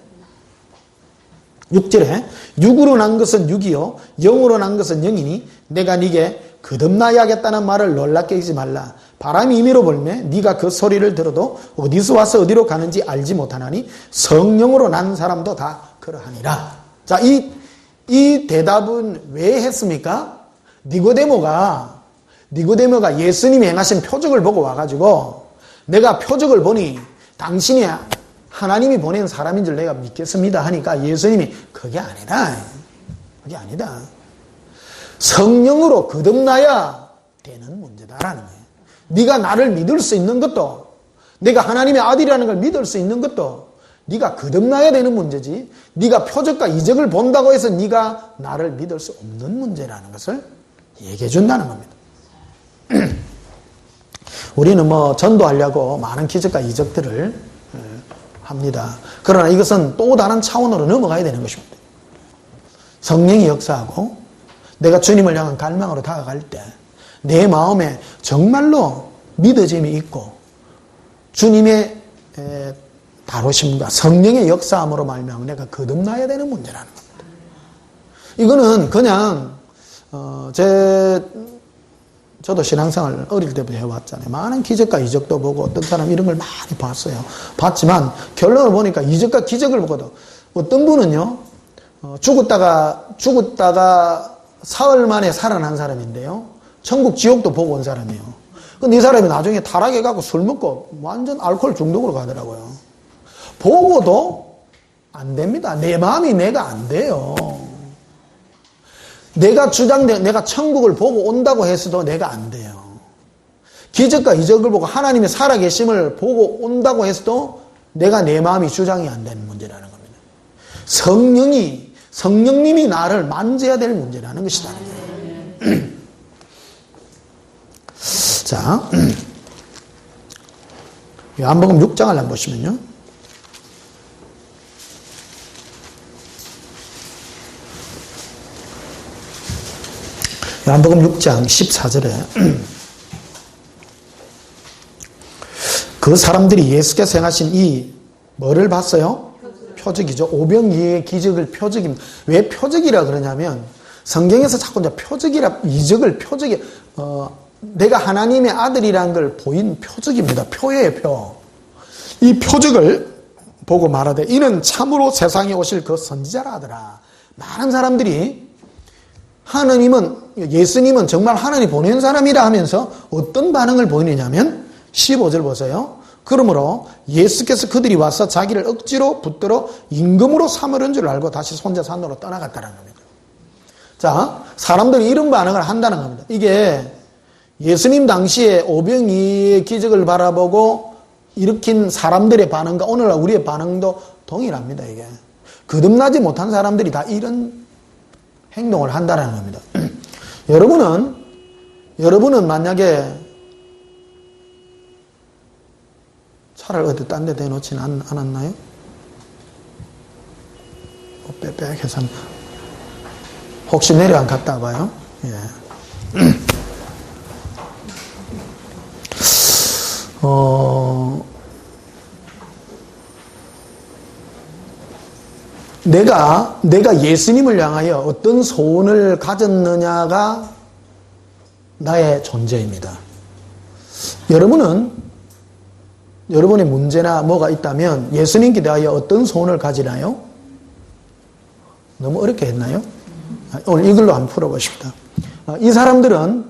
6절에 육으로 난 것은 육이요 영으로 난 것은 영이니 내가 네게 거듭나야겠다는 말을 놀랍게 하지 말라. 바람이 임의로 불매 네가 그 소리를 들어도 어디서 와서 어디로 가는지 알지 못하나니 성령으로 난 사람도 다 그러하니라. 자, 이 대답은 왜 했습니까? 니고데모가 예수님이 행하신 표적을 보고 와가지고 내가 표적을 보니 당신이 하나님이 보낸 사람인 줄 내가 믿겠습니다 하니까 예수님이 그게 아니다. 성령으로 거듭나야 되는 문제다라는 거예요. 네가 나를 믿을 수 있는 것도 내가 하나님의 아들이라는 걸 믿을 수 있는 것도 네가 거듭나야 되는 문제지, 네가 표적과 이적을 본다고 해서 네가 나를 믿을 수 없는 문제라는 것을 얘기해 준다는 겁니다. 우리는 전도하려고 많은 기적과 이적들을 합니다. 그러나 이것은 또 다른 차원으로 넘어가야 되는 것입니다. 성령이 역사하고 내가 주님을 향한 갈망으로 다가갈 때 내 마음에 정말로 믿어짐이 있고 주님의 다루심과 성령의 역사함으로 말미암아 내가 거듭나야 되는 문제라는 겁니다. 이거는 그냥 저도 신앙생활 어릴 때부터 해왔잖아요. 많은 기적과 이적도 보고 어떤 사람 이런 걸 많이 봤어요. 봤지만 결론을 보니까 이적과 기적을 보고도 어떤 분은요, 죽었다가 사흘 만에 살아난 사람인데요. 천국 지옥도 보고 온 사람이에요. 근데 이 사람이 나중에 타락해갖고 술 먹고 완전 알코올 중독으로 가더라고요. 보고도 안 됩니다. 내 마음이 내가 안 돼요. 내가 천국을 보고 온다고 해서도 내가 안 돼요. 기적과 이적을 보고 하나님의 살아계심을 보고 온다고 해서도 내가 내 마음이 주장이 안 되는 문제라는 겁니다. 성령님이 나를 만져야 될 문제라는 것이라는 거예요. 자, 요한복음 6장을 한번 보시면요. 요한복음 6장 14절에 그 사람들이 예수께서 행하신 이 뭐를 봤어요? 표적이죠. 오병이의 기적을 표적입니다. 왜 표적이라 그러냐면 성경에서 자꾸 이제 이적을 표적이 내가 하나님의 아들이라는 걸 보인 표적입니다. 표예요, 표. 이 표적을 보고 말하되 이는 참으로 세상에 오실 그 선지자라 하더라. 많은 사람들이 예수님은 정말 하나님 보낸 사람이라 하면서 어떤 반응을 보이느냐면 15절 보세요. 그러므로 예수께서 그들이 와서 자기를 억지로 붙들어 임금으로 삼으려는 줄 알고 다시 손자 산으로 떠나갔다는 겁니다. 자, 사람들이 이런 반응을 한다는 겁니다. 이게 예수님 당시에 오병이의 기적을 바라보고 일으킨 사람들의 반응과 오늘날 우리의 반응도 동일합니다. 이게 거듭나지 못한 사람들이 다 이런 행동을 한다는 겁니다. 여러분은 만약에 차를 어디 딴 데 대놓지는 않았나요? 빽빽해서 혹시 내려 안 갔다 와봐요? 예. 내가 예수님을 향하여 어떤 소원을 가졌느냐가 나의 존재입니다. 여러분의 문제나 뭐가 있다면 예수님께 대하여 어떤 소원을 가지나요? 너무 어렵게 했나요? 오늘 이걸로 한번 풀어보십니다. 이 사람들은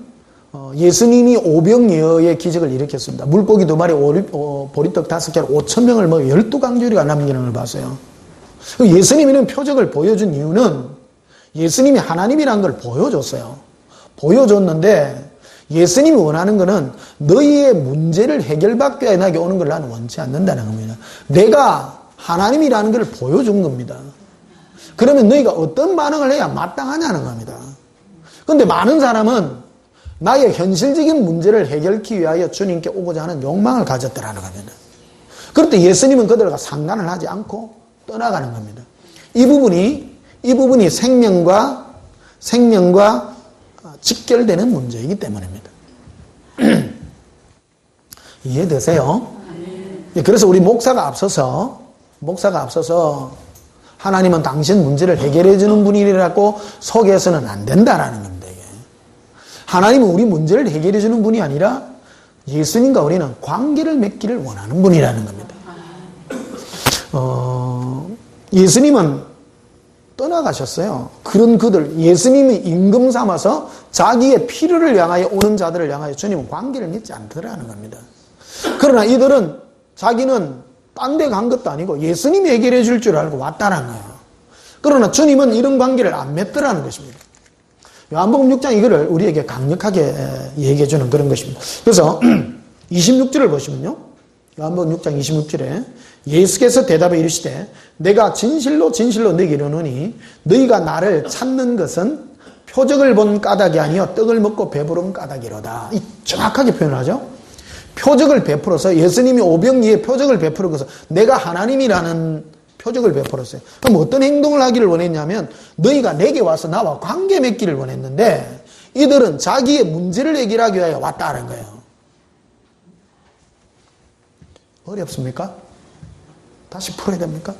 예수님이 오병이어의 기적을 일으켰습니다. 물고기 2마리, 보리떡 5개로 5,000명을 먹여 12강조리가 남기는 걸 봤어요. 예수님이 이런 표적을 보여준 이유는 예수님이 하나님이라는 걸 보여줬어요. 보여줬는데 예수님이 원하는 것은 너희의 문제를 해결받기 위해 나에게 오는 걸 나는 원치 않는다는 겁니다. 내가 하나님이라는 걸 보여준 겁니다. 그러면 너희가 어떤 반응을 해야 마땅하냐는 겁니다. 그런데 많은 사람은 나의 현실적인 문제를 해결하기 위하여 주님께 오고자 하는 욕망을 가졌더라는 겁니다. 그럴 때 예수님은 그들과 상관을 하지 않고 떠나가는 겁니다. 이 부분이 생명과 직결되는 문제이기 때문입니다. 이해되세요? 그래서 우리 목사가 앞서서 하나님은 당신 문제를 해결해 주는 분이라고 소개해서는 안 된다라는 겁니다. 이게. 하나님은 우리 문제를 해결해 주는 분이 아니라 예수님과 우리는 관계를 맺기를 원하는 분이라는 겁니다. 예수님은 떠나가셨어요. 그런 예수님이 임금 삼아서 자기의 필요를 향하여 오는 자들을 향하여 주님은 관계를 맺지 않더라는 겁니다. 그러나 이들은 자기는 딴 데 간 것도 아니고 예수님이 해결해 줄 줄 알고 왔다는 거예요. 그러나 주님은 이런 관계를 안 맺더라는 것입니다. 요한복음 6장 이거를 우리에게 강력하게 얘기해 주는 그런 것입니다. 그래서 26절을 보시면요. 요한복음 6장 26절에 예수께서 대답해 이르시되 내가 진실로 진실로 너희에게 이르노니 너희가 나를 찾는 것은 표적을 본 까닭이 아니요 떡을 먹고 배부른 까닭이로다. 이 정확하게 표현하죠. 표적을 베풀어서 예수님이 오병이에 표적을 베풀어서 내가 하나님이라는 표적을 베풀었어요. 그럼 어떤 행동을 하기를 원했냐면 너희가 내게 와서 나와 관계 맺기를 원했는데 이들은 자기의 문제를 해결하기 위하여 왔다는 거예요. 어렵습니까? 다시 풀어야 됩니까?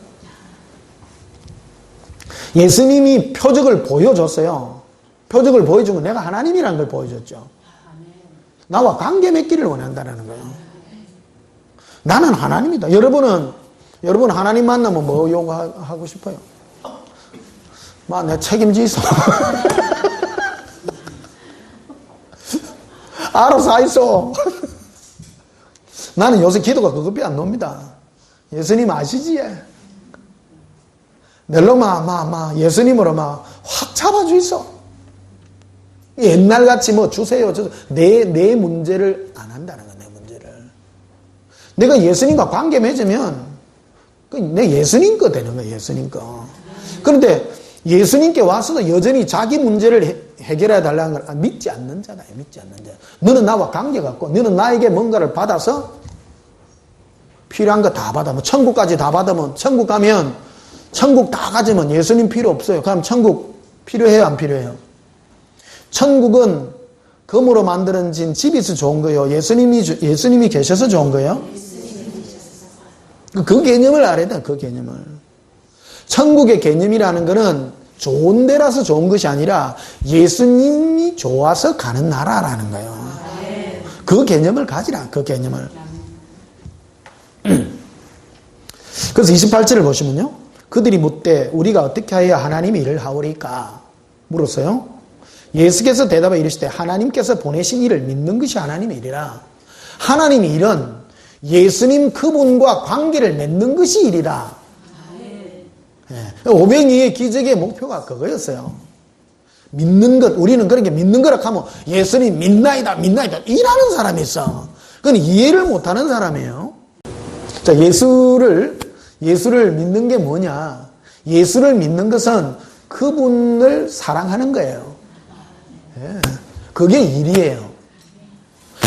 예수님이 표적을 보여줬어요. 표적을 보여준 건 내가 하나님이라는 걸 보여줬죠. 나와 관계 맺기를 원한다는 거예요. 나는 하나님이다. 여러분 하나님 만나면 뭐 요구하고 싶어요? 내 책임지소. 알아서 하이소. 나는 요새 기도가 그것밖에 안 놉니다. 예수님 아시지? 낼로 예수님으로 확 잡아주이소. 옛날같이 주세요. 내 문제를 안 한다는 거야, 내 문제를. 내가 예수님과 관계 맺으면 내 예수님 거 되는 거야, 예수님 거. 그런데 예수님께 와서도 여전히 자기 문제를 해결해 달라는 걸 믿지 않는 자다, 믿지 않는 자. 너는 나와 관계 갖고, 너는 나에게 뭔가를 받아서 필요한 거 다 받아. 천국까지 다 받으면, 천국 가면, 천국 다 가지면 예수님 필요 없어요. 그럼 천국 필요해요, 안 필요해요? 천국은 금으로 만들어진 집이 있어 좋은 거예요? 예수님이 계셔서 좋은 거예요? 그 개념을 알아야 돼, 그 개념을. 천국의 개념이라는 거는 좋은 데라서 좋은 것이 아니라 예수님이 좋아서 가는 나라라는 거예요. 그 개념을 가지라, 그 개념을. 그래서 28절을 보시면요. 그들이 묻되 우리가 어떻게 하여야 하나님의 일을 하오리까? 물었어요. 예수께서 대답하여 이르시되 하나님께서 보내신 일을 믿는 것이 하나님의 일이라. 하나님의 일은 예수님 그분과 관계를 맺는 것이 일이다. 오병이의 기적의 목표가 그거였어요. 믿는 것, 우리는 그렇게 믿는 거라 하면 예수님 믿나이다 이라는 사람이 있어. 그건 이해를 못하는 사람이에요. 자, 예수를 믿는 게 뭐냐? 예수를 믿는 것은 그분을 사랑하는 거예요. 그게 일이에요.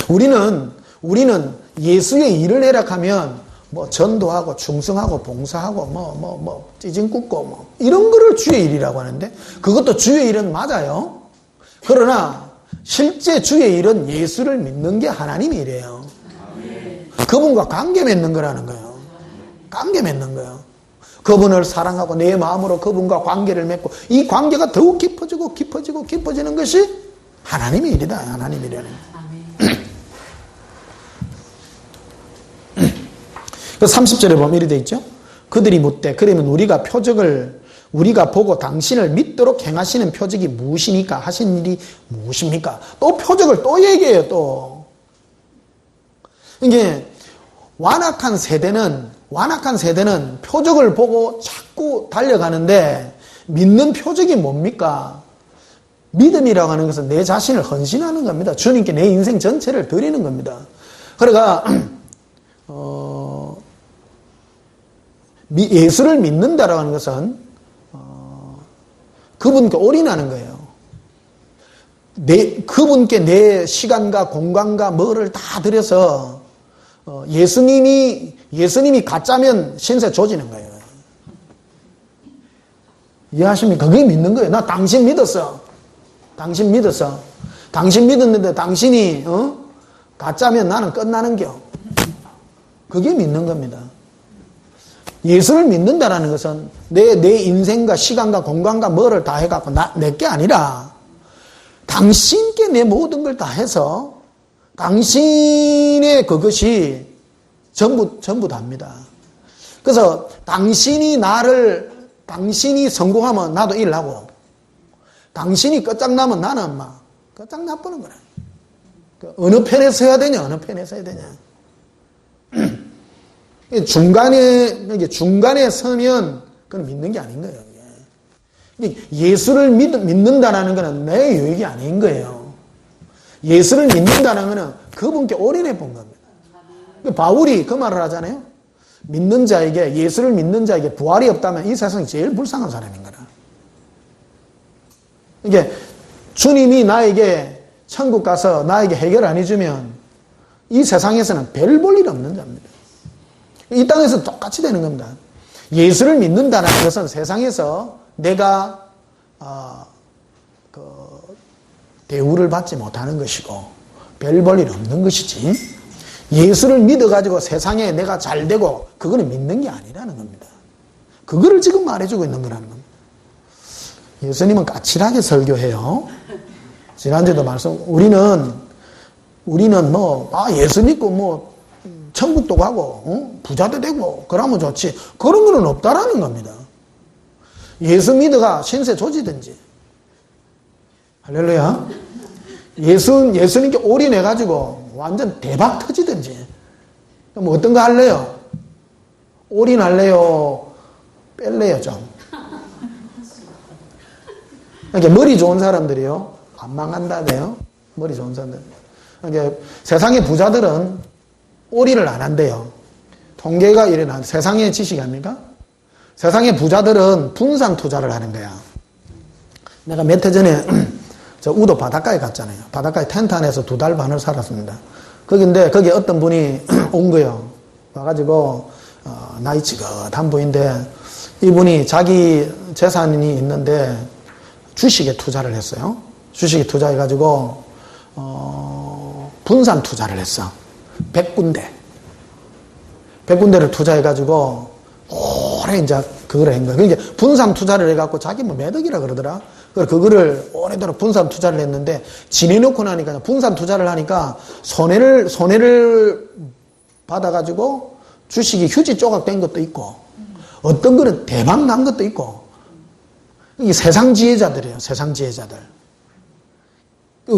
우리는 예수의 일을 해라 하면 전도하고 충성하고 봉사하고 찌진 굽고 이런 거를 주의 일이라고 하는데 그것도 주의 일은 맞아요. 그러나 실제 주의 일은 예수를 믿는 게 하나님의 일이에요. 그분과 관계 맺는 거라는 거예요. 관계 맺는 거예요. 그분을 사랑하고 내 마음으로 그분과 관계를 맺고 이 관계가 더욱 깊어지는 것이 하나님의 일이다. 하나님의 일이라는 거예요. 30절에 보면 이렇게 되어 있죠. 그들이 묻되 그러면 우리가 보고 당신을 믿도록 행하시는 표적이 무엇이니까? 하신 일이 무엇입니까? 또 표적을 또 얘기해요. 또 이게 완악한 세대는 표적을 보고 자꾸 달려가는데 믿는 표적이 뭡니까? 믿음이라고 하는 것은 내 자신을 헌신하는 겁니다. 주님께 내 인생 전체를 드리는 겁니다. 그러니까 예수를 믿는다라고 하는 것은 그분께 올인하는 거예요. 그분께 내 시간과 공간과 뭐를 다 들여서 예수님이 가짜면 신세 조지는 거예요. 이해하십니까? 그게 믿는 거예요. 나 당신 믿었어. 당신 믿었는데 당신이 가짜면 나는 끝나는겨. 그게 믿는 겁니다. 예수를 믿는다라는 것은 내 인생과 시간과 공간과 뭐를 다 해갖고 내게 아니라 당신께 내 모든 걸 다 해서 당신의 그것이 전부 다입니다. 그래서 당신이 성공하면 나도 일하고 당신이 끝장나면 나는 끝장나버는 거라. 어느 편에 서야 되냐? 중간에 서면 그건 믿는 게 아닌 거예요. 예수를 믿는다는 것은 내 유익이 아닌 거예요. 예수를 믿는다는 것은 그분께 올인해 본 겁니다. 바울이 그 말을 하잖아요. 믿는 자에게, 예수를 믿는 자에게 부활이 없다면 이 세상이 제일 불쌍한 사람인 거라. 이게 주님이 나에게 천국 가서 나에게 해결 안 해주면 이 세상에서는 별 볼 일 없는 자입니다. 이 땅에서 똑같이 되는 겁니다. 예수를 믿는다는 것은 세상에서 내가 대우를 받지 못하는 것이고 별 볼 일 없는 것이지, 예수를 믿어가지고 세상에 내가 잘 되고 그거는 믿는 게 아니라는 겁니다. 그거를 지금 말해주고 있는 거라는 겁니다. 예수님은 까칠하게 설교해요. 지난주에도 우리는 예수 믿고 천국도 가고, 부자도 되고, 그러면 좋지. 그런 거는 없다라는 겁니다. 예수 믿어가 신세 조지든지. 할렐루야. 예수님께 올인해가지고 완전 대박 터지든지. 그럼 어떤 거 할래요? 올인할래요? 뺄래요, 좀? 그러니까 머리 좋은 사람들이요. 안 망한다네요. 머리 좋은 사람들. 그러니까 세상의 부자들은 올인을 안 한대요. 통계가 이래나 세상의 지식이 아닙니까? 세상의 부자들은 분산 투자를 하는 거야. 내가 몇 해 전에 저 우도 바닷가에 갔잖아요. 바닷가에 텐트 안에서 2달 반을 살았습니다. 거기 어떤 분이 온 거예요. 와가지고 나이 지긋한 분인데 이분이 자기 재산이 있는데 주식에 투자를 했어요. 주식에 투자해가지고 분산 투자를 했어. 100군데를 투자해가지고 오래 이제 그걸 한 거야. 그러니까 분산 투자를 해갖고 자기 매덕이라 그러더라. 그거를 오래도록 분산 투자를 했는데 지내놓고 나니까 분산 투자를 하니까 손해를 받아가지고 주식이 휴지 조각 된 것도 있고 어떤 거는 대박 난 것도 있고. 이게 세상 지혜자들이에요. 세상 지혜자들.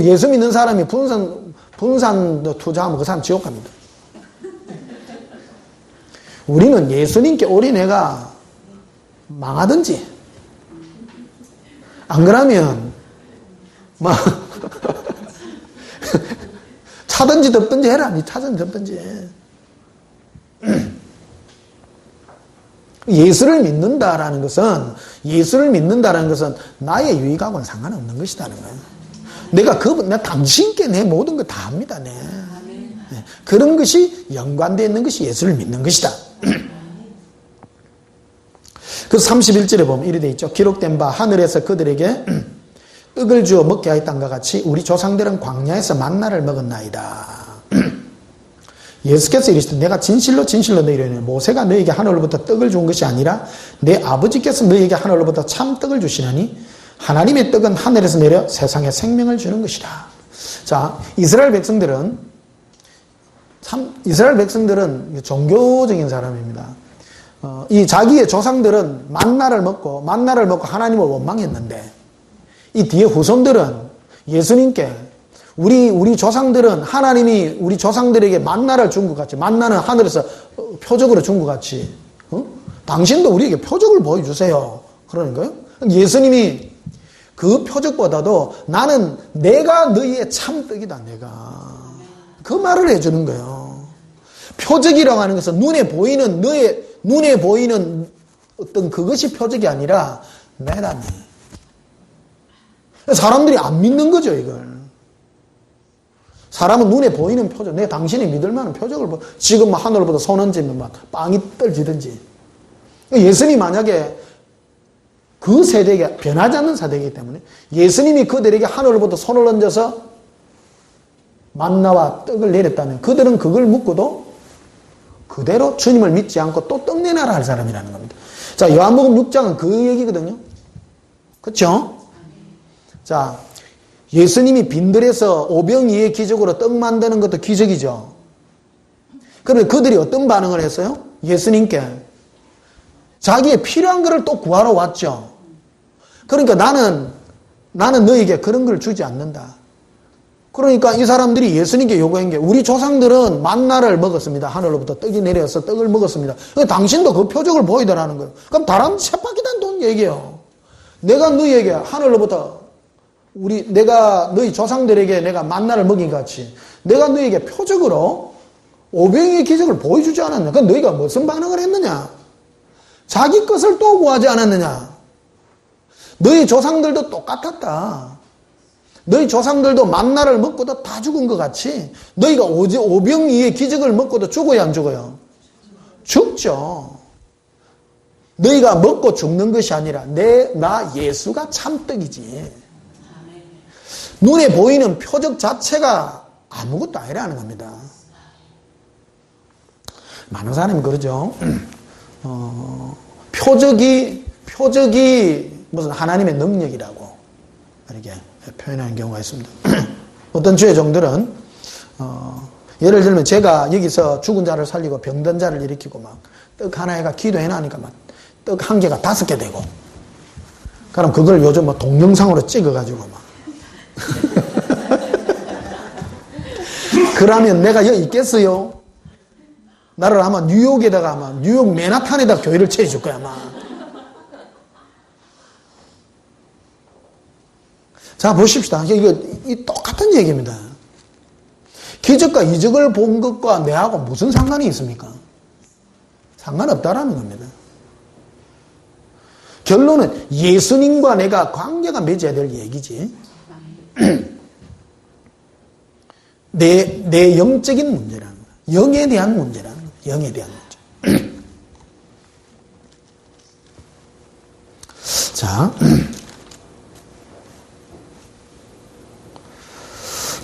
예수 믿는 사람이 분산 투자하면 그 사람 지옥 갑니다. 우리는 예수님께 올인해가 망하든지 안 그러면 차든지 덮든지 해라. 니 차든지 덮든지. 예수를 믿는다라는 것은 나의 유익하고는 상관없는 것이라는 거예요. 내가 당신께 내 모든 거 다 합니다. 네. 그런 것이 연관되어 있는 것이 예수를 믿는 것이다. 그래서 31절에 보면 이리 되어 있죠. 기록된 바 하늘에서 그들에게 떡을 주어 먹게 하였던가 같이 우리 조상들은 광야에서 만나를 먹었나이다. 예수께서 이르시되 내가 진실로 너희에게 이르노니 모세가 너희에게 하늘로부터 떡을 준 것이 아니라 내 아버지께서 너희에게 하늘로부터 참 떡을 주시나니 하나님의 떡은 하늘에서 내려 세상에 생명을 주는 것이다. 자, 이스라엘 백성들은 종교적인 사람입니다. 이 자기의 조상들은 만나를 먹고 하나님을 원망했는데 이 뒤에 후손들은 예수님께 우리 조상들은 하나님이 우리 조상들에게 만나를 준 것 같이, 만나는 하늘에서 표적으로 준 것 같이, 당신도 우리에게 표적을 보여주세요. 그러는 거예요. 예수님이 그 표적보다도 내가 너희의 참떡이다, 내가. 그 말을 해주는 거예요. 표적이라고 하는 것은 눈에 보이는 어떤 그것이 표적이 아니라 내다, 내. 사람들이 안 믿는 거죠, 이걸. 사람은 눈에 보이는 표적, 내 당신이 믿을 만한 표적을 지금 하늘보다 손 얹으면 빵이 떨지든지. 예수님이 만약에 그 세대가 변하지 않는 세대이기 때문에 예수님이 그들에게 하늘보다 손을 얹어서 만나와 떡을 내렸다면 그들은 그걸 묻고도 그대로 주님을 믿지 않고 또 떡 내놔라 할 사람이라는 겁니다. 자, 요한복음 6장은 그 얘기거든요. 그렇죠? 자, 예수님이 빈들에서 오병이의 기적으로 떡 만드는 것도 기적이죠. 그런데 그들이 어떤 반응을 했어요? 예수님께 자기의 필요한 것을 또 구하러 왔죠. 그러니까 나는 너에게 그런 걸 주지 않는다. 그러니까 이 사람들이 예수님께 요구한 게 우리 조상들은 만나를 먹었습니다. 하늘로부터 떡이 내려서 떡을 먹었습니다. 당신도 그 표적을 보이더라는 거예요. 그럼 다른 쳇바퀴단 돈 얘기예요. 내가 너희에게 하늘로부터 내가 너희 조상들에게 내가 만나를 먹인 것 같이 내가 너희에게 표적으로 오병이의 기적을 보여주지 않았냐? 그럼 너희가 무슨 반응을 했느냐? 자기 것을 또 구하지 않았느냐? 너희 조상들도 똑같았다. 너희 조상들도 만나를 먹고도 다 죽은 것 같이 너희가 오병이의 기적을 먹고도 죽어야 안 죽어요? 죽죠. 너희가 먹고 죽는 것이 아니라 나 예수가 참떡이지. 눈에 보이는 표적 자체가 아무것도 아니라는 겁니다. 많은 사람이 그러죠. 표적이 무슨 하나님의 능력이라고 이렇게 표현하는 경우가 있습니다. 어떤 주의 종들은 예를 들면 제가 여기서 죽은 자를 살리고 병든 자를 일으키고 막 떡 하나에가 기도해 놔니까 막 떡 한 개가 5개 되고, 그럼 그걸 요즘 뭐 동영상으로 찍어가지고 막 그러면 내가 여기 있겠어요? 나를 아마 뉴욕에다가 아마 뉴욕 맨하탄에다가 교회를 차려줄 거야 아마. 자, 보십시다. 이거 똑같은 얘기입니다. 기적과 이적을 본 것과 내하고 무슨 상관이 있습니까? 상관없다라는 겁니다. 결론은 예수님과 내가 관계가 맺어야 될 얘기지. 내 영적인 문제라는 거야. 영에 대한 문제라는 거야. 영에 대한 문제.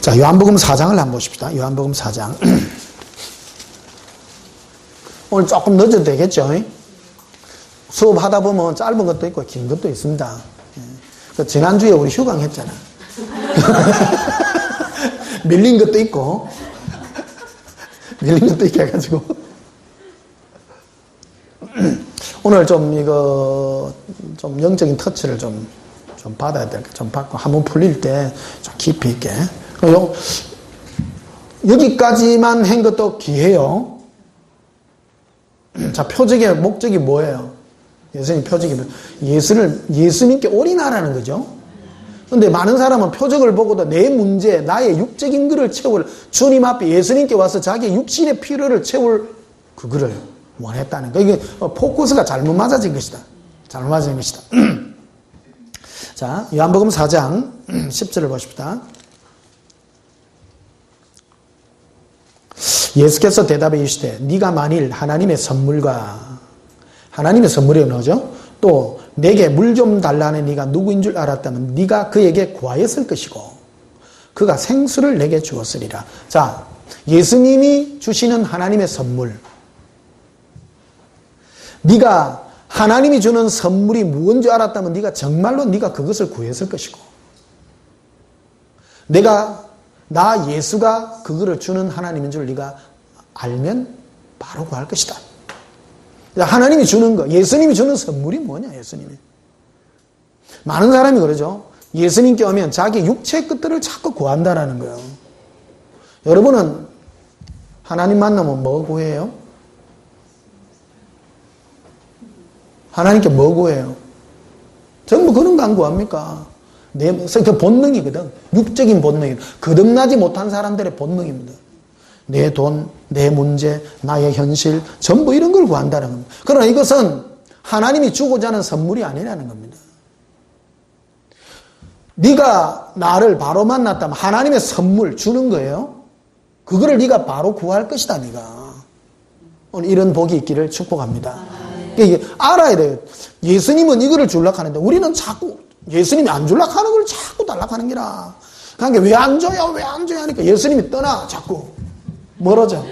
자, 요한복음 4장을 한번 보십시다. 요한복음 4장. 오늘 조금 늦어도 되겠죠? 수업하다 보면 짧은 것도 있고 긴 것도 있습니다. 지난주에 우리 휴강했잖아. 밀린 것도 있고 해가지고 오늘 좀 영적인 터치를 좀 받아야 될까? 좀 받고 한번 풀릴 때 좀 깊이 있게. 여기까지만 한 것도 기회요. 자, 표적의 목적이 뭐예요? 예수님 표적이 예수님께 올인하라는 거죠. 그런데 많은 사람은 표적을 보고도 내 문제, 나의 육적인 것을 채울, 주님 앞에 예수님께 와서 자기의 육신의 필요를 채울 그거를 원했다는 거. 이게 포커스가 잘못 맞아진 것이다. 잘못 맞아진 것이다. 자, 요한복음 4장 10절을 보십시다. 예수께서 대답해 이르시되 네가 만일 하나님의 선물이 뭐죠? 또 내게 물 좀 달라는 네가 누구인 줄 알았다면 네가 그에게 구하였을 것이고 그가 생수를 내게 주었으리라. 자, 예수님이 주시는 하나님의 선물, 네가 하나님이 주는 선물이 무엇인 줄 알았다면 네가 정말로 네가 그것을 구했을 것이고 나 예수가 그거를 주는 하나님인 줄 네가 알면 바로 구할 것이다. 하나님이 주는 거, 예수님이 주는 선물이 뭐냐, 예수님이. 많은 사람이 그러죠. 예수님께 오면 자기 육체의 것들을 자꾸 구한다라는 거예요. 여러분은 하나님 만나면 뭐 구해요? 하나님께 뭐 구해요? 전부 그런 거 안 구합니까? 그 본능이거든. 육적인 본능이. 거듭나지 못한 사람들의 본능입니다. 내 돈, 내 문제, 나의 현실, 전부 이런 걸 구한다는 겁니다. 그러나 이것은 하나님이 주고자 하는 선물이 아니라는 겁니다. 네가 나를 바로 만났다면 하나님의 선물 주는 거예요. 그거를 네가 바로 구할 것이다, 네가. 오늘 이런 복이 있기를 축복합니다. 이게 알아야 돼요. 예수님은 이거를 주려고 하는데 우리는 자꾸 예수님이 안 주려고 하는 걸 자꾸 달라고 하는 게라. 그러니까 왜 안 줘요? 왜 안 줘요? 하니까 예수님이 떠나, 자꾸. 멀어져.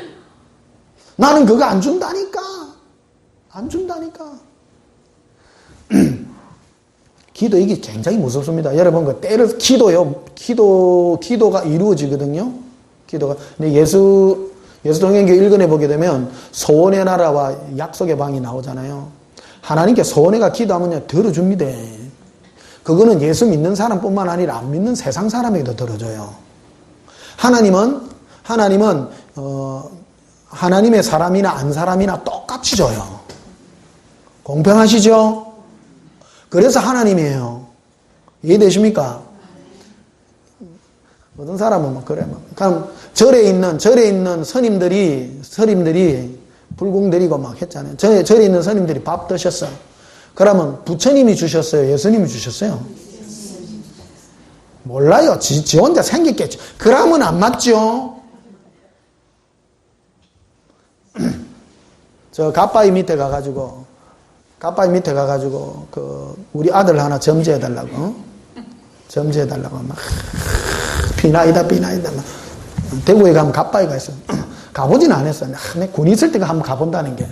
나는 그거 안 준다니까. 안 준다니까. 기도, 이게 굉장히 무섭습니다. 여러분, 그 때를, 기도가 이루어지거든요. 기도가. 근데 예수동행교 1권에 보게 되면 소원의 나라와 약속의 방이 나오잖아요. 하나님께 소원회가 기도하면 들어줍니다. 그거는 예수 믿는 사람뿐만 아니라 안 믿는 세상 사람에게도 들어줘요. 하나님은 하나님의 사람이나 안 사람이나 똑같이 줘요. 공평하시죠? 그래서 하나님이에요. 이해되십니까? 어떤 사람은 막 그래. 그럼 절에 있는 스님들이 불공 드리고 막 했잖아요. 절에 있는 스님들이 밥 드셨어. 그러면 부처님이 주셨어요? 예수님이 주셨어요? 몰라요. 지 혼자 생겼겠죠. 그러면 안 맞죠? 저 가빠이 밑에 가가지고 우리 아들 하나 점지해달라고 막 비나이다 막 대구에 가면 가빠이가 있어. 가보진 않았어요. 내 군 있을 때가 한번 가본다는 게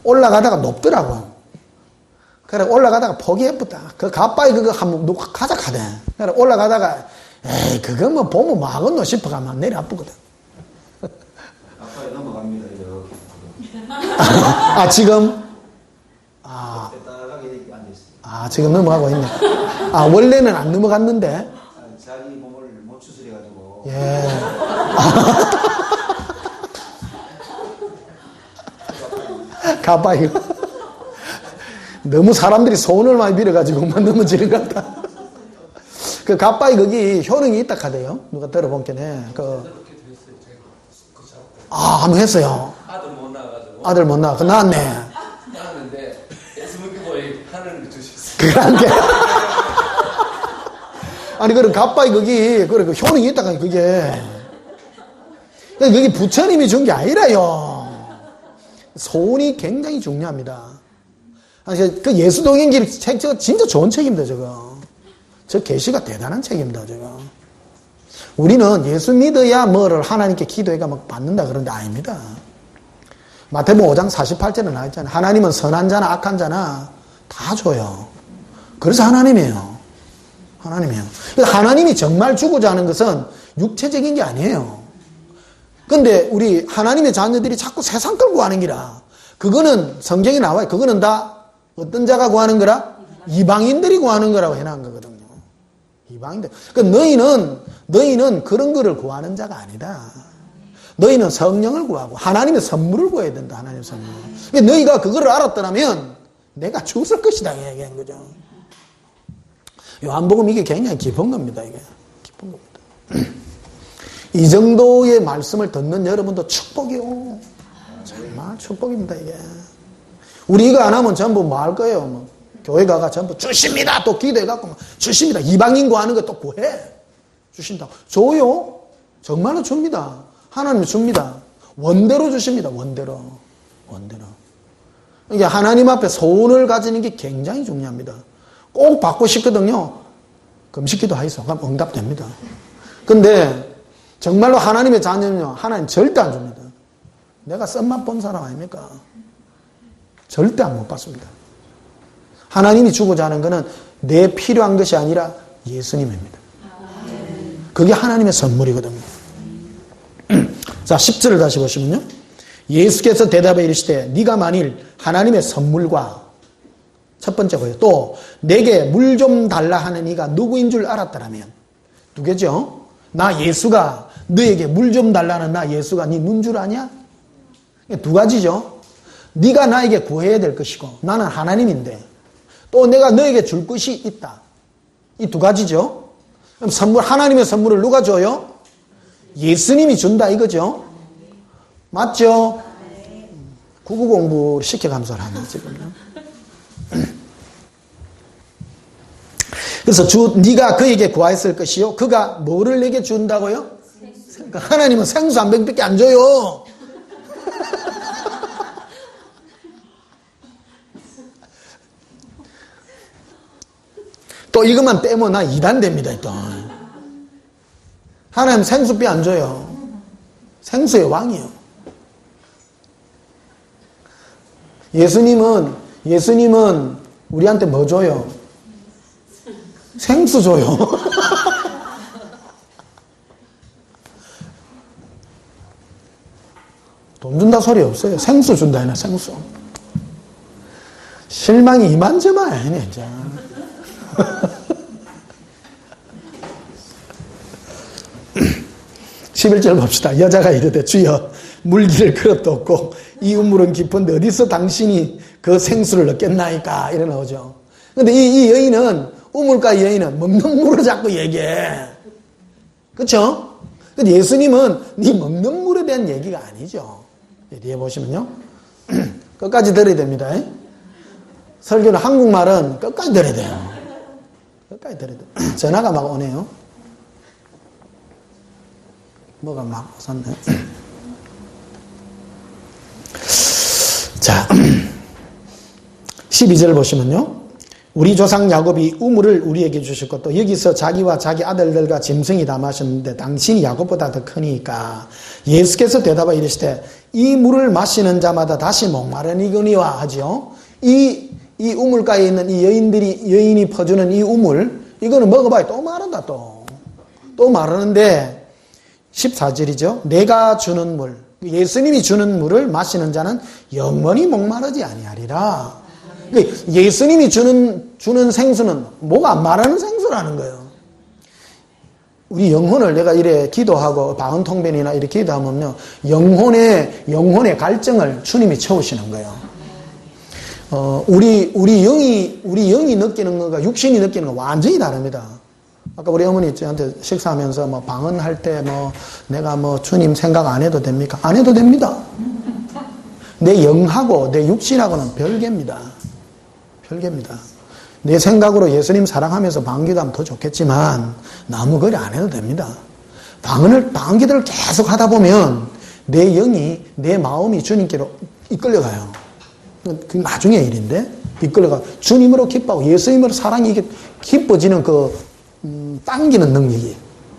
올라가다가 높더라고. 그래 올라가다가 포기했다. 그 가빠이 그거 한번 누가 가자 카대. 그래 올라가다가 에이 그거 뭐 보면 뭐 하겠노 싶어 가면 내려 아프거든. 가빠이 넘어갑니다. 이렇게. 아 지금 지금 넘어가고 있네. 원래는 안 넘어갔는데. 자기 몸을 못 추스려가지고. 예. 가봐요. 너무 사람들이 소원을 많이 빌어가지고만 넘어지는 것 같다. 그 가빠이 거기 효능이 있다 카대요. 누가 들어본 게네. 한번 했어요. 아들 못 나가고 나왔네. 나왔는데 예수님께서 하늘을 주셨어요. 그런게 아니 그럼 가빠이 거기 그 효능이 있다 카니 그게. 여기 부처님이 준 게 아니라요. 소원이 굉장히 중요합니다. 그 예수동행길 책 저거 진짜 좋은 책입니다. 저 계시가 대단한 책입니다. 저거. 우리는 예수 믿어야 뭐를 하나님께 기도해가 막 받는다 그런데 아닙니다. 마태복음 5장 48절에 나와있잖아요. 하나님은 선한 자나 악한 자나 다 줘요. 그래서 하나님이에요. 하나님이 정말 주고자 하는 것은 육체적인 게 아니에요. 근데 우리 하나님의 자녀들이 자꾸 세상 걸 구하는 기라. 그거는 성경에 나와요. 그거는 다 어떤 자가 구하는 거라? 이방인들이 구하는 거라고 해놓은 거거든요. 이방인들. 그러니까 너희는 그런 거를 구하는 자가 아니다. 너희는 성령을 구하고 하나님의 선물을 구해야 된다. 하나님의 선물. 그러니까 너희가 그거를 알았더라면 내가 죽을 것이다. 얘기한 거죠. 요한복음 이게 굉장히 깊은 겁니다. 이게 깊은 겁니다. 이 정도의 말씀을 듣는 여러분도 축복이요. 정말 축복입니다, 이게. 우리 이거 안 하면 전부 뭐 할 거예요? 뭐 교회 가가 전부 주십니다. 또 기도해갖고 주십니다. 이방인 구하는 거 또 구해. 주신다고. 줘요. 정말로 줍니다. 하나님이 줍니다. 원대로 주십니다. 원대로. 이게 하나님 앞에 소원을 가지는 게 굉장히 중요합니다. 꼭 받고 싶거든요. 금식기도 하이소. 그럼 응답됩니다. 근데 정말로 하나님의 자녀는요, 하나님 절대 안 줍니다. 내가 썸만 본 사람 아닙니까? 절대 안 못 받습니다. 하나님이 주고자 하는 것은 내 필요한 것이 아니라 예수님입니다. 그게 하나님의 선물이거든요. 자, 10절을 다시 보시면요. 예수께서 대답해 이르시되 네가 만일 하나님의 선물과 첫 번째 거예요. 또 내게 물 좀 달라 하는 이가 누구인 줄 알았더라면 누구죠? 나 예수가 너에게 물 좀 달라는 나 예수가 네 눈 줄 아냐? 두 가지죠. 네가 나에게 구해야 될 것이고 나는 하나님인데 또 내가 너에게 줄 것이 있다. 이 두 가지죠. 그럼 선물, 하나님의 선물을 누가 줘요? 예수님이 준다 이거죠. 맞죠? 국어 공부를 시켜가면서 하는 지금요. 그래서 네가 그에게 구하였을 것이요. 그가 뭐를 내게 준다고요? 하나님은 생수 한 병밖에 안 줘요. 또 이것만 빼면 나 이단됩니다. 또. 하나님 생수비 안 줘요. 생수의 왕이요. 예수님은 우리한테 뭐 줘요? 생수 줘요. 돈 준다 소리 없어요. 생수 준다 해나 생수. 실망이 이만저만 아니네 진짜. 11절 봅시다. 여자가 이르되 주여 물기를 그릇도 없고 이 우물은 깊은데 어디서 당신이 그 생수를 얻겠나이까 이래 나오죠. 근데 이 여인은 우물가 여인은 먹는 물을 자꾸 얘기해. 그렇죠? 근데 예수님은 네 먹는 물에 대한 얘기가 아니죠. 뒤에 보시면요. 끝까지 들어야 됩니다. 설교는 한국말은 끝까지 들어야 돼요. 끝까지 들어야 돼요. 전화가 막 오네요. 뭐가 막 오셨네. 자, 12절 보시면요. 우리 조상 야곱이 우물을 우리에게 주셨고 또 여기서 자기와 자기 아들들과 짐승이 다 마셨는데 당신이 야곱보다 더 크니까 예수께서 대답하여 이르시되 이 물을 마시는 자마다 다시 목마르니거니와 하죠. 이 우물가에 있는 이 여인이 퍼주는 이 우물 이거는 먹어봐야 또 마른다 또 마르는데 14절이죠. 내가 주는 물 예수님이 주는 물을 마시는 자는 영원히 목마르지 아니하리라. 예수님이 주는 생수는 뭐가 안 마르는 생수라는 거예요. 우리 영혼을 내가 이래 기도하고 방언통변이나 이렇게 기도하면요. 영혼의 갈증을 주님이 채우시는 거예요. 우리 영이 느끼는 것과 육신이 느끼는 건 완전히 다릅니다. 아까 우리 어머니 저한테 식사하면서 뭐 방언할 때 뭐 내가 뭐 주님 생각 안 해도 됩니까? 안 해도 됩니다. 내 영하고 내 육신하고는 별개입니다. 내 생각으로 예수님 사랑하면서 방언기도하면 더 좋겠지만 너무 그리 안 해도 됩니다. 방언기도를 계속 하다 보면 내 영이 내 마음이 주님께로 이끌려가요. 그 나중에 일인데 이끌려가 주님으로 기뻐하고 예수님으로 사랑이 이게 기뻐지는 당기는 능력이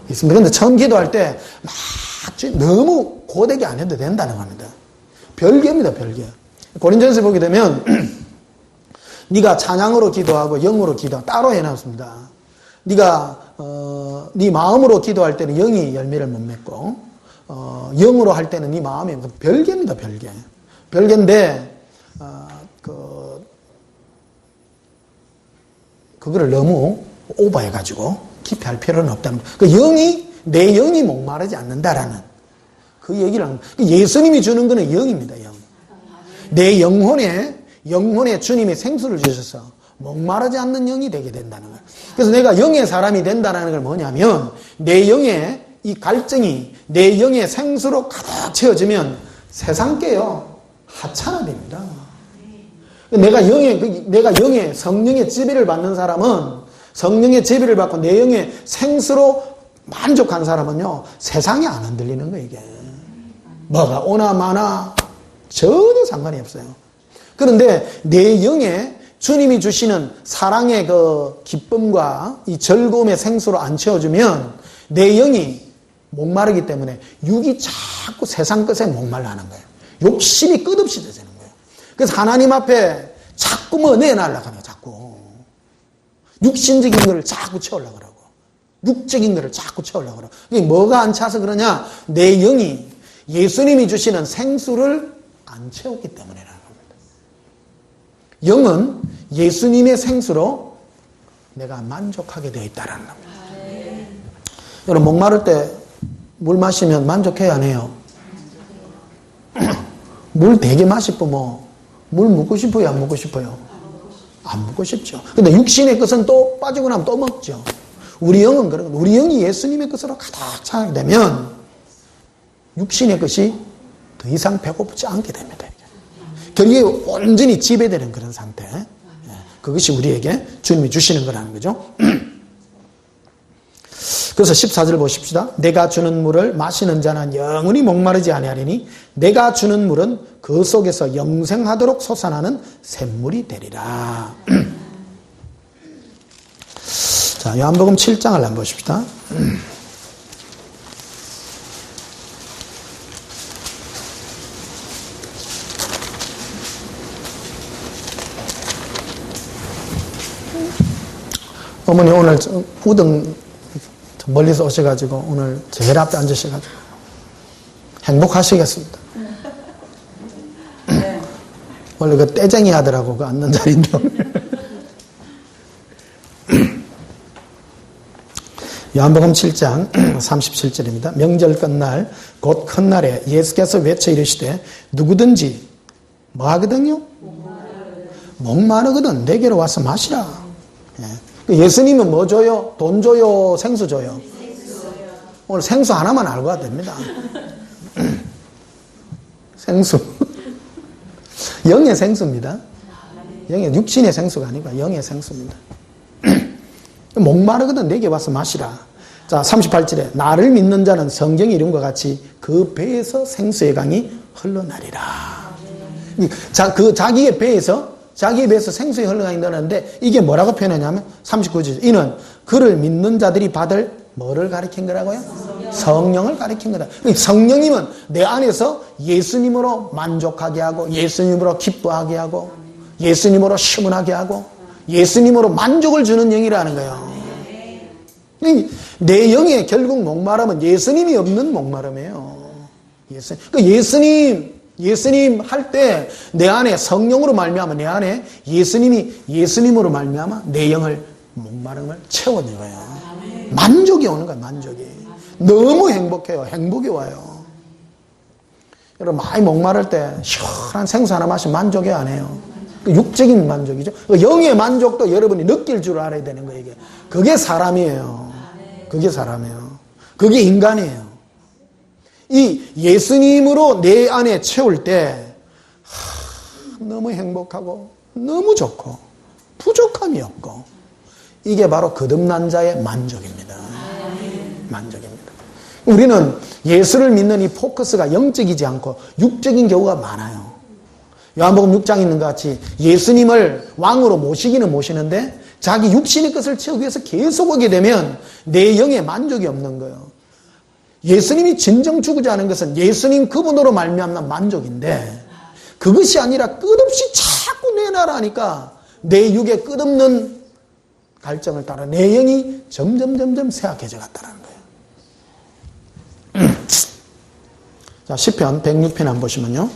있습니다. 그런데 처음 기도할 때 막 너무 고되게 안 해도 된다는 겁니다. 별개입니다, 별개. 고린전서 보게 되면 네가 찬양으로 기도하고 영으로 기도 따로 해놨습니다. 네가 네 마음으로 기도할 때는 영이 열매를 못 맺고 영으로 할 때는 네 마음이 별개입니다, 별개. 별개인데 그거를 너무 오버해가지고 깊이 할 필요는 없다는 거예요. 내 영이 목마르지 않는다라는 그 얘기를 하는 거예요. 예수님이 주는 거는 영입니다, 영. 내 영혼에 주님이 생수를 주셔서 목마르지 않는 영이 되게 된다는 거예요. 그래서 내가 영의 사람이 된다는 걸 뭐냐면 내 영의 이 갈증이 내 영의 생수로 가득 채워지면 세상 깨요. 하찮아집니다. 내가 영의 성령의 지배를 받는 사람은 성령의 지배를 받고 내 영의 생수로 만족한 사람은요 세상에 안 흔들리는 거예요. 이게 뭐가 오나 마나 전혀 상관이 없어요. 그런데 내 영에 주님이 주시는 사랑의 그 기쁨과 이 즐거움의 생수로 안 채워주면 내 영이 목마르기 때문에 육이 자꾸 세상 것에 목말라하는 거예요. 욕심이 끝없이 되는 거예요. 그래서 하나님 앞에 자꾸 뭐 내놔려고 하네요. 자꾸 육신적인 것을 자꾸 채우려고 그러고 육적인 것을 자꾸 채우려고 그러고 이게 뭐가 안 차서 그러냐? 내 영이 예수님이 주시는 생수를 안 채웠기 때문이라는 겁니다. 영은 예수님의 생수로 내가 만족하게 되어 있다는 겁니다. 여러분 목마를 때 물 마시면 만족해야 안 해요? 물 되게 마시고 물 먹고 싶어요? 안 먹고 싶어요? 안 먹고 싶죠. 근데 육신의 것은 또 빠지고 나면 또 먹죠. 우리 영은 그런 거예요. 우리 영이 예수님의 것으로 가득 차게 되면 육신의 것이 더 이상 배고프지 않게 됩니다. 결국에 온전히 지배되는 그런 상태. 그것이 우리에게 주님이 주시는 거라는 거죠. 그래서 14절 보십시다. 내가 주는 물을 마시는 자는 영원히 목마르지 아니하리니 내가 주는 물은 그 속에서 영생하도록 솟아나는 샘물이 되리라. 자, 요한복음 7장을 한번 보십시다. 어머니 오늘 우등 멀리서 오셔가지고 오늘 제일 앞에 앉으셔가지고 행복하시겠습니다. 네. 원래 그 떼쟁이 아들하고 그 앉는 자리인데 요한복음 7장 37절입니다. 명절 끝날 곧 큰 날에 예수께서 외쳐 이르시되 누구든지 뭐 하거든요? 목마르거든 내게로 와서 마시라. 예. 예수님은 뭐 줘요? 돈 줘요? 생수 줘요? 오늘 생수 하나만 알고 와도 됩니다. 생수. 영의 생수입니다. 영의 육신의 생수가 아니고 영의 생수입니다. 목마르거든 내게 와서 마시라. 자, 38절에 나를 믿는 자는 성경의 이름과 같이 그 배에서 생수의 강이 흘러나리라. 자, 자기의 배에서 생수의 흘러강이 나는데 이게 뭐라고 표현하냐면 39절 이는 그를 믿는 자들이 받을 뭐를 가리킨 거라고요? 성령을 가리킨 거다. 성령님은 내 안에서 예수님으로 만족하게 하고 예수님으로 기뻐하게 하고 예수님으로 시문하게 하고 예수님으로 만족을 주는 영이라는 거예요. 내 영의 결국 목마름은 예수님이 없는 목마름이에요. 예수님 할 때 내 안에 성령으로 말미암아 내 안에 예수님으로 말미암아 내 영을 목마름을 채워준 거예요. 만족이 오는 거예요. 만족이. 너무 행복해요. 행복이 와요. 여러분 많이 목마를 때 시원한 생수 하나 마시면 만족이 안 해요. 육적인 만족이죠. 영의 만족도 여러분이 느낄 줄 알아야 되는 거예요. 이게. 그게 사람이에요. 그게 사람이에요. 그게 인간이에요. 이 예수님으로 내 안에 채울 때 너무 행복하고 너무 좋고 부족함이 없고 이게 바로 거듭난 자의 만족입니다. 만족입니다. 우리는 예수를 믿는 이 포커스가 영적이지 않고 육적인 경우가 많아요. 요한복음 6장에 있는 것 같이 예수님을 왕으로 모시기는 모시는데 자기 육신의 것을 채우기 위해서 계속 오게 되면 내 영에 만족이 없는 거예요. 예수님이 진정 주고자 하는 것은 예수님 그분으로 말미암는 만족인데 그것이 아니라 끝없이 자꾸 내 나라 하니까 내 육에 끝없는 갈증을 따라 내 영이 점점 쇠약해져 갔다는 거예요. 자, 시편 106편 한번 보시면요.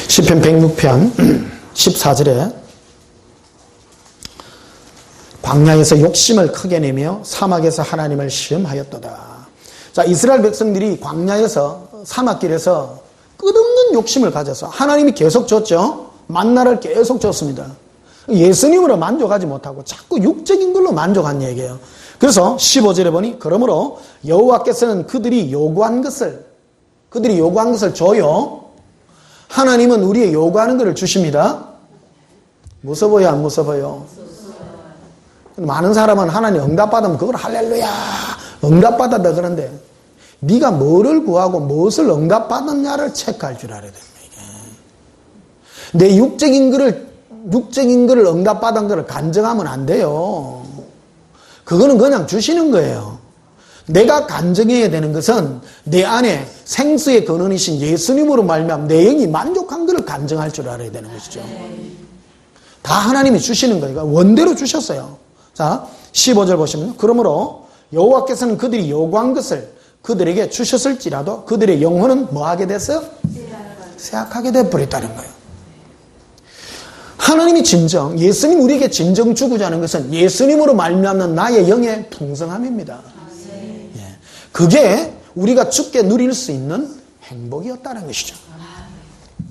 시편 106편 14절에 광야에서 욕심을 크게 내며 사막에서 하나님을 시험하였도다. 자, 이스라엘 백성들이 광야에서 사막길에서 끝없는 욕심을 가져서 하나님이 계속 줬죠. 만나를 계속 줬습니다. 예수님으로 만족하지 못하고 자꾸 육적인 걸로 만족한 얘기예요. 그래서 15절에 보니 그러므로 여호와께서는 그들이 요구한 것을 줘요. 하나님은 우리의 요구하는 것을 주십니다. 무서워요, 안 무서워요? 많은 사람은 하나님 응답받으면 그걸 할렐루야 응답받았다 그러는데 네가 뭐를 구하고 무엇을 응답받았냐를 체크할 줄 알아야 됩니다. 내 육적인 것을 응답받은 것을 간증하면 안 돼요. 그거는 그냥 주시는 거예요. 내가 간증해야 되는 것은 내 안에 생수의 근원이신 예수님으로 말미암아 내 영이 만족한 것을 간증할 줄 알아야 되는 것이죠. 다 하나님이 주시는 거니까 원대로 주셨어요. 자, 15절 보시면 그러므로 여호와께서는 그들이 요구한 것을 그들에게 주셨을지라도 그들의 영혼은 뭐하게 됐어요? 쇠약하게 되어버렸다는 거예요. 하나님이 예수님 우리에게 진정 주고자 하는 것은 예수님으로 말미암는 나의 영의 풍성함입니다. 그게 우리가 주께 누릴 수 있는 행복이었다는 것이죠.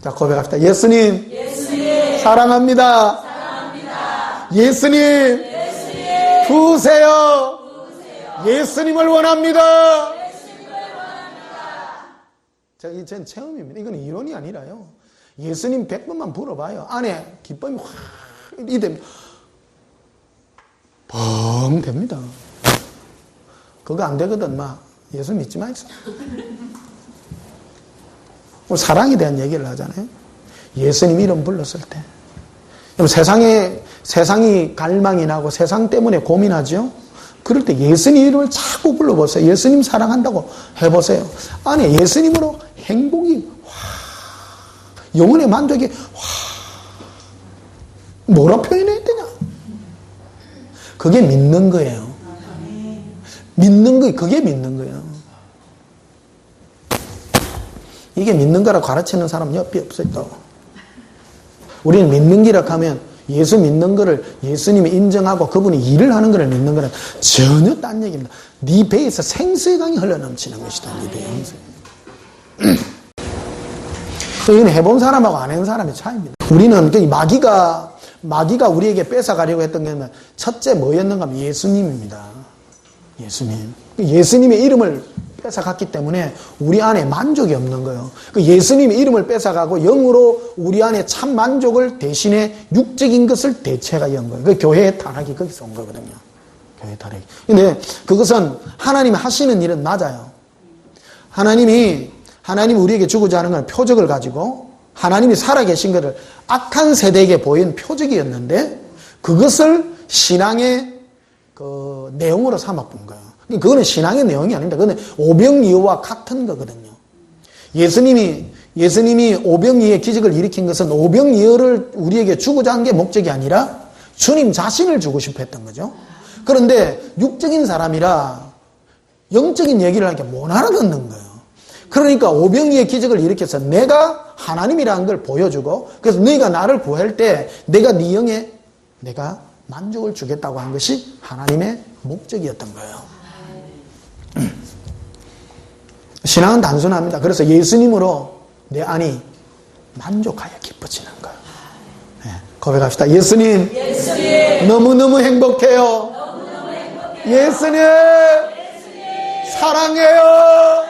자, 고백합시다. 예수님. 사랑합니다. 예수님. 부으세요. 예수님을 원합니다. 자, 이젠 체험입니다. 이건 이론이 아니라요. 예수님 100번만 불어봐요. 안에 기쁨이 확 이됩니다. 뻥 됩니다. 그거 안 되거든, 예수 믿지 마이소. 오늘 사랑에 대한 얘기를 하잖아요. 예수님 이름 불렀을 때. 세상이 갈망이 나고 세상 때문에 고민하죠? 그럴 때 예수님 이름을 자꾸 불러보세요. 예수님 사랑한다고 해보세요. 안에 예수님으로 행복이 영혼의 만족이 뭐라 표현해야 되냐? 그게 믿는 거예요. 그게 믿는 거예요. 이게 믿는 거라고 가르치는 사람 옆에 없어요. 또. 우리는 믿는 기라 하면 예수 믿는 거를 예수님이 인정하고 그분이 일을 하는 거를 믿는 거는 전혀 딴 얘기입니다. 네 배에서 생수의 강이 흘러넘치는 것이다. 네 배에 이건 해본 사람하고 안 해본 사람의 차이입니다. 우리는 마귀가 우리에게 뺏어가려고 했던 게 첫째 뭐였는가 하면 예수님입니다. 예수님. 예수님의 이름을 뺏어갔기 때문에 우리 안에 만족이 없는 거예요. 그 예수님의 이름을 뺏어가고 영으로 우리 안에 참 만족을 대신에 육적인 것을 대체가 연 거예요. 그 교회의 타락이 거기서 온 거거든요. 교회의 타락이. 근데 그것은 하나님이 하시는 일은 맞아요. 하나님이 우리에게 주고자 하는 건 표적을 가지고 하나님이 살아계신 것을 악한 세대에게 보인 표적이었는데 그것을 신앙의 그 내용으로 삼아본 거예요. 그거는 신앙의 내용이 아닙니다. 그거는 오병이어와 같은 거거든요. 예수님이 오병이어의 기적을 일으킨 것은 오병이어를 우리에게 주고자 한 게 목적이 아니라 주님 자신을 주고 싶어 했던 거죠. 그런데 육적인 사람이라 영적인 얘기를 하니까 못 알아듣는 거예요. 그러니까 오병이어의 기적을 일으켜서 내가 하나님이라는 걸 보여주고 그래서 너희가 나를 구할 때 내가 네 영에 내가 만족을 주겠다고 한 것이 하나님의 목적이었던 거예요. 신앙은 단순합니다. 그래서 예수님으로 내 안이 만족하여 기뻐지는 거예요. 네, 고백합시다. 예수님, 너무너무 행복해요. 예수님, 사랑해요.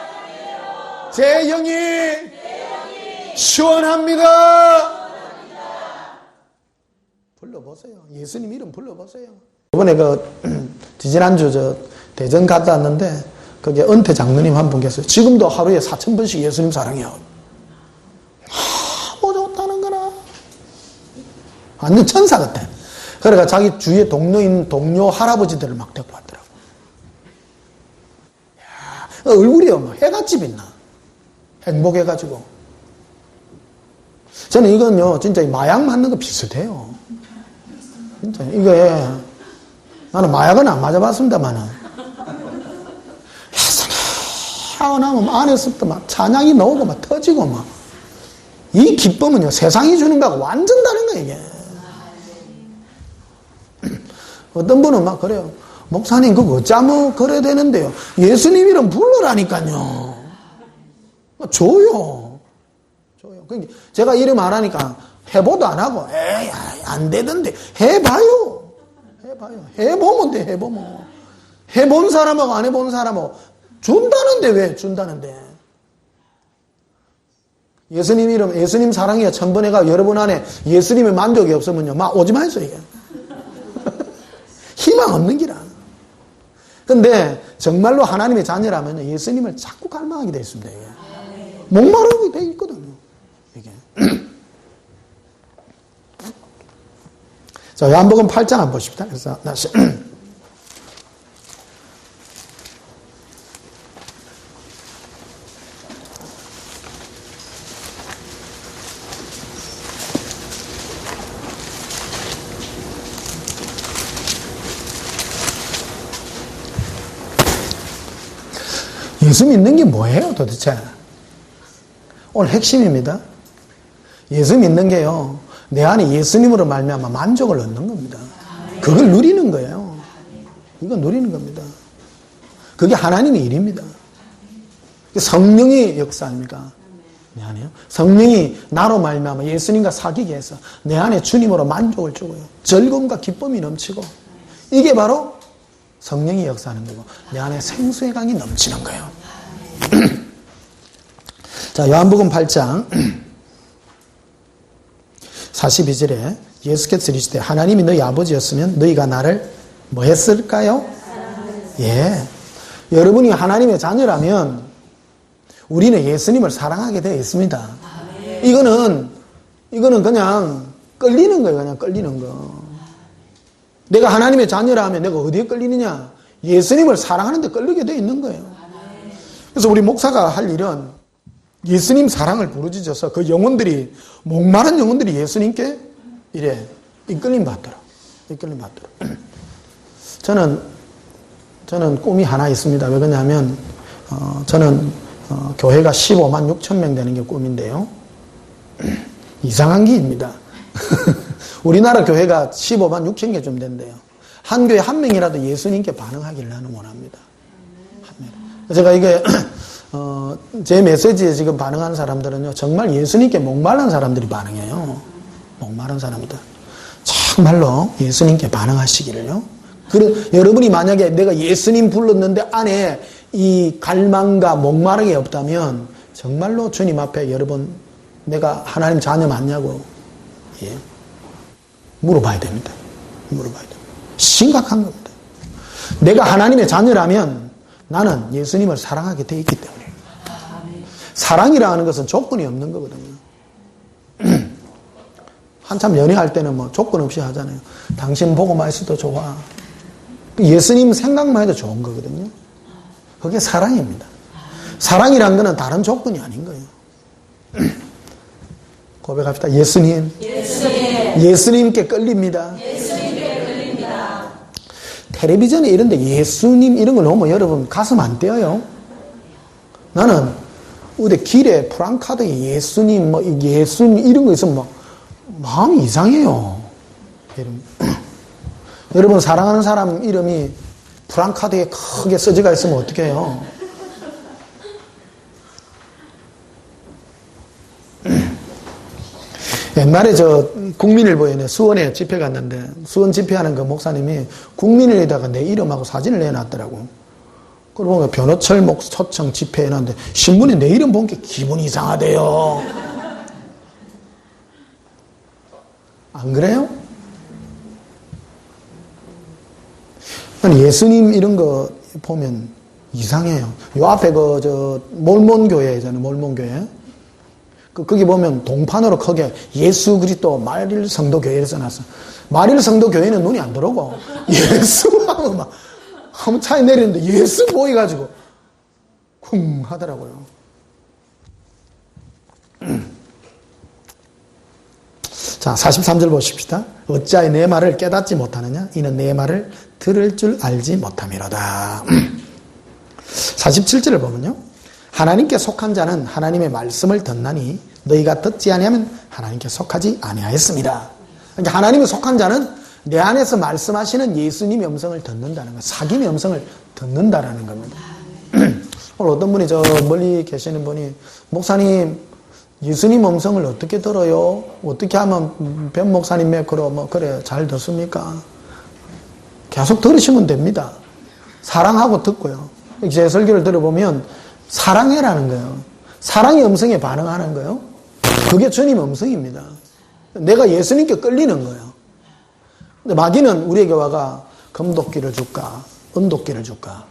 제 영이 시원합니다. 불러보세요. 예수님 이름 불러보세요. 이번에 지지난주 대전 갔다 왔는데 거기에 은퇴 장로님 한 분 계세요. 지금도 하루에 4,000번씩 예수님 사랑해요. 뭐 좋다는 거나. 완전 천사 같아. 그러니까 자기 주위에 동료 할아버지들을 막 데리고 왔더라고. 얼굴이요, 막 해같이 빛나. 행복해가지고. 저는 이건요, 진짜 마약 맞는 거 비슷해요. 진짜, 이게, 나는 마약은 안 맞아봤습니다만은. 예수님! 하고 나면 안에서부터 막 찬양이 나오고 막 터지고 막. 이 기쁨은요, 세상이 주는 거하고 완전 다른 거예요, 이게. 어떤 분은 막 그래요. 목사님, 그거 어쩌면 그래야 되는데요. 예수님 이름 불러라니까요. 줘요. 제가 이름 안 하니까 해보도 안 하고, 에이, 안 되던데. 해봐요. 해보면 돼, 해보면. 해본 사람하고 안 해본 사람하고 준다는데 왜 준다는데. 예수님 이름, 예수님 사랑이야. 1000번에가 여러분 안에 예수님의 만족이 없으면요. 막 오지 마세요, 이게. 희망 없는 기라. 근데 정말로 하나님의 자녀라면 예수님을 자꾸 갈망하게 되어 있습니다, 이게. 목마르게 되어 있거든요, 이게. 자, 요한복음 8장 한번 보십시다. 그래서 다시. 예수 믿는 게 뭐예요, 도대체? 오늘 핵심입니다. 예수 믿는 게요, 내 안에 예수님으로 말미암아 만족을 얻는 겁니다. 그걸 누리는 거예요. 이건 누리는 겁니다. 그게 하나님의 일입니다. 성령의 역사 아닙니까? 미안해요. 성령이 나로 말미암아 예수님과 사귀게 해서 내 안에 주님으로 만족을 주고요. 즐거움과 기쁨이 넘치고 이게 바로 성령이 역사하는 거고 내 안에 생수의 강이 넘치는 거예요. 자, 요한복음 8장 42절에 예수께서 이르시되 하나님이 너희 아버지였으면 너희가 나를 뭐 했을까요? 예. 여러분이 하나님의 자녀라면 우리는 예수님을 사랑하게 되어 있습니다. 이거는 그냥 끌리는 거예요. 그냥 끌리는 거. 내가 하나님의 자녀라면 내가 어디에 끌리느냐? 예수님을 사랑하는 데 끌리게 되어 있는 거예요. 그래서 우리 목사가 할 일은 예수님 사랑을 부르짖어서 그 영혼들이, 목마른 영혼들이 예수님께 이래 이끌림 받더라. 이끌림 받더라. 저는 꿈이 하나 있습니다. 왜 그러냐면 저는 교회가 15만 6천 명 되는 게 꿈인데요. 이상한 길입니다. 우리나라 교회가 15만 6천 개 좀 된대요. 한 교회 한 명이라도 예수님께 반응하기를 나는 원합니다. 한 명. 제가 이게 제 메시지에 지금 반응하는 사람들은요, 정말 예수님께 목마른 사람들이 반응해요. 목마른 사람들. 정말로 예수님께 반응하시기를요. 여러분이 만약에 내가 예수님 불렀는데 안에 이 갈망과 목마름이 없다면 정말로 주님 앞에 여러분 내가 하나님 자녀 맞냐고 물어봐야 됩니다. 물어봐야 됩니다. 심각한 겁니다. 내가 하나님의 자녀라면 나는 예수님을 사랑하게 돼 있기 때문에. 사랑이라는 것은 조건이 없는 거거든요. 한참 연애할 때는 뭐 조건 없이 하잖아요. 당신 보고만 있어도 좋아. 예수님 생각만 해도 좋은 거거든요. 그게 사랑입니다. 사랑이란 거는 다른 조건이 아닌 거예요. 고백합시다. 예수님께 끌립니다. 텔레비전에 이런데 예수님 이런 걸 넣으면 여러분 가슴 안 떼어요. 나는 어디 길에 프랑카드에 예수님 이런 거 있으면 막 마음이 이상해요. 여러분 사랑하는 사람 이름이 프랑카드에 크게 써져가 있으면 어떻게 해요? 옛날에 저 국민일보에 수원에 집회 갔는데 수원 집회하는 그 목사님이 국민일보에다가 내 이름하고 사진을 내놨더라고. 그러고 변호철 초청 집회 해놨는데 신문에 내 이름 본 게 기분이 이상하대요. 안 그래요? 예수님 이런 거 보면 이상해요. 요 앞에 몰몬교회잖아요. 몰몬교회. 거기 보면 동판으로 크게 예수 그리스도 마릴 성도 교회를 써놨어. 마릴 성도 교회는 눈이 안 들어오고 예수하고 막 한번 차에 내리는데 예수 보여가지고 쿵 하더라고요. 자, 43절 보십시다. 어찌하여 내 말을 깨닫지 못하느냐? 이는 내 말을 들을 줄 알지 못함이로다. 47절을 보면요. 하나님께 속한 자는 하나님의 말씀을 듣나니 너희가 듣지 아니하면 하나님께 속하지 아니하였습니다. 그러니까 하나님에 속한 자는 내 안에서 말씀하시는 예수님의 음성을 듣는다는 거예요. 사귐의 음성을 듣는다라는 겁니다. 오늘 어떤 분이 저 멀리 계시는 분이 목사님 예수님 음성을 어떻게 들어요? 어떻게 하면 변 목사님 매크로 그래 잘 듣습니까? 계속 들으시면 됩니다. 사랑하고 듣고요. 제 설교를 들어보면 사랑해라는 거예요. 사랑의 음성에 반응하는 거예요. 그게 주님 음성입니다. 내가 예수님께 끌리는 거예요. 근데 마귀는 우리에게 와가 금도끼를 줄까 은도끼를 줄까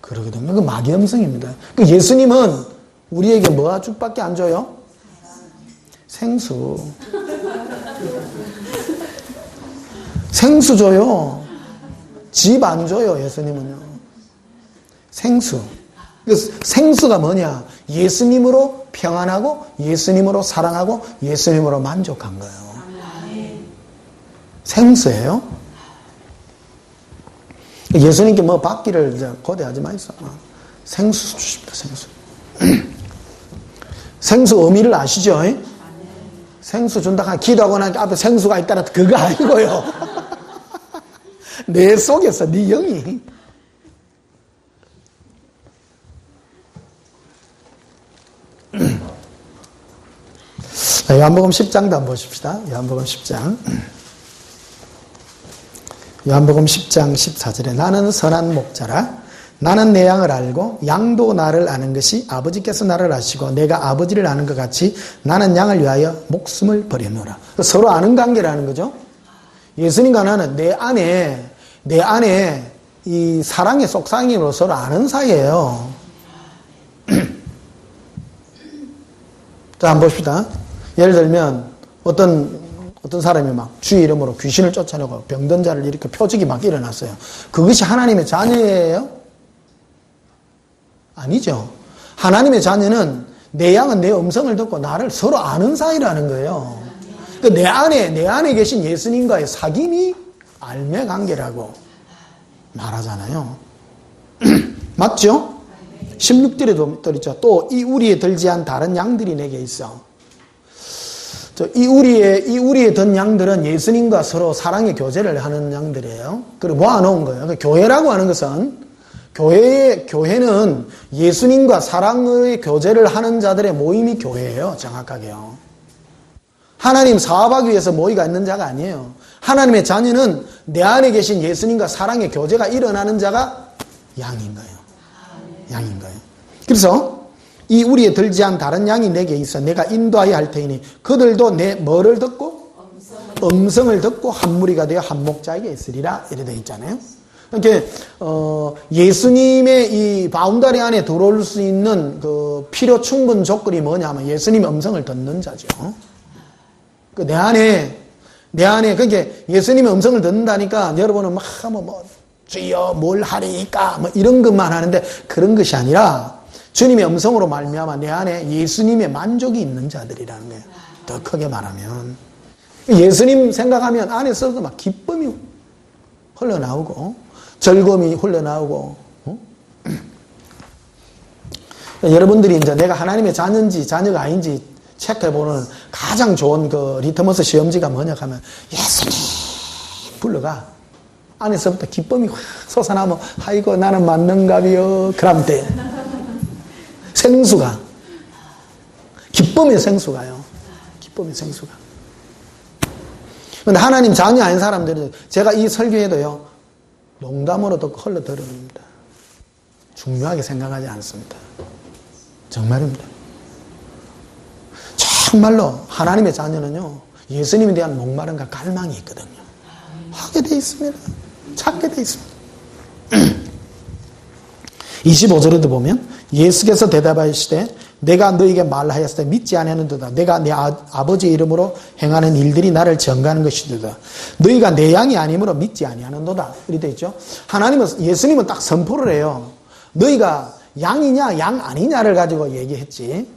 그러거든요. 그 마귀 음성입니다. 그 예수님은 우리에게 뭐가 밖에 안 줘요? 생수. 생수 줘요. 집 안 줘요. 예수님은요. 생수. 생수가 뭐냐? 예수님으로 평안하고 예수님으로 사랑하고 예수님으로 만족한 거예요. 생수예요. 예수님께 뭐 받기를 이제 고대하지 마이소. 생수 주십니다. 생수. 생수 의미를 아시죠? 생수 준다 하면 기도하고 나니까 앞에 생수가 있다라 그거 아니고요. 내 속에서 네 영이 요한복음 10장도 한번 보십시다. 요한복음 10장. 요한복음 10장 14절에 나는 선한 목자라 나는 내 양을 알고 양도 나를 아는 것이 아버지께서 나를 아시고 내가 아버지를 아는 것 같이 나는 양을 위하여 목숨을 버리노라. 서로 아는 관계라는 거죠. 예수님과 나는 내 안에 이 사랑의 속삭임으로 서로 아는 사이예요. 자, 한번 봅시다. 예를 들면 어떤 사람이 막 주의 이름으로 귀신을 쫓아내고 병든 자를 이렇게 표적이 막 일어났어요. 그것이 하나님의 자녀예요? 아니죠. 하나님의 자녀는 내 양은 내 음성을 듣고 나를 서로 아는 사이라는 거예요. 그러니까 내 안에 계신 예수님과의 사귐이 알매 관계라고 말하잖아요. 맞죠? 16절에도 있죠. 또 이 우리에 들지 않은 다른 양들이 내게 있어. 이 우리의 든 양들은 예수님과 서로 사랑의 교제를 하는 양들이에요. 그리고 모아놓은 거예요. 그러니까 교회라고 하는 것은, 교회는 예수님과 사랑의 교제를 하는 자들의 모임이 교회예요. 정확하게요. 하나님 사업하기 위해서 모이가 있는 자가 아니에요. 하나님의 자녀는 내 안에 계신 예수님과 사랑의 교제가 일어나는 자가 양인 거예요. 양인 거예요. 그래서 이 우리에 들지 않은 다른 양이 내게 있어 내가 인도하여 할 테이니 그들도 내 뭐를 듣고 음성을 듣고 한 무리가 되어 한 목자에게 있으리라 이래 되어 있잖아요. 그러니까 예수님의 이 바운다리 안에 들어올 수 있는 그 필요 충분 조건이 뭐냐면 예수님의 음성을 듣는 자죠. 내 안에 그러니까 예수님의 음성을 듣는다니까 여러분은 주여 뭘 하리까 이런 것만 하는데 그런 것이 아니라 주님의 음성으로 말미암아 내 안에 예수님의 만족이 있는 자들이라는 거예요. 더 크게 말하면 예수님 생각하면 안에서도 막 기쁨이 흘러나오고 즐거움이 흘러나오고 여러분들이 이제 내가 하나님의 자녀인지 자녀가 아닌지 체크해보는 가장 좋은 그 리트머스 시험지가 뭐냐 하면 예수님 불러가 안에서부터 기쁨이 확 솟아나면 아이고 나는 맞는가비요 그럼 돼. 생수가 기쁨의 생수가요. 기쁨의 생수가. 그런데 하나님 자녀 아닌 사람들은 제가 이 설교에도요 농담으로 듣고 흘러들읍니다. 중요하게 생각하지 않습니다. 정말입니다. 정말로 하나님의 자녀는요 예수님에 대한 목마름과 갈망이 있거든요. 하게 돼 있습니다. 찾게 돼 있습니다. 25절에도 보면 예수께서 대답하시되 내가 너에게 말하였을 때 믿지 아니하는도다. 내가 내 아버지의 이름으로 행하는 일들이 나를 증거하는 것이도다. 너희가 내 양이 아니므로 믿지 아니하는도다. 이렇게 있죠. 예수님은 딱 선포를 해요. 너희가 양이냐 양 아니냐를 가지고 얘기했지.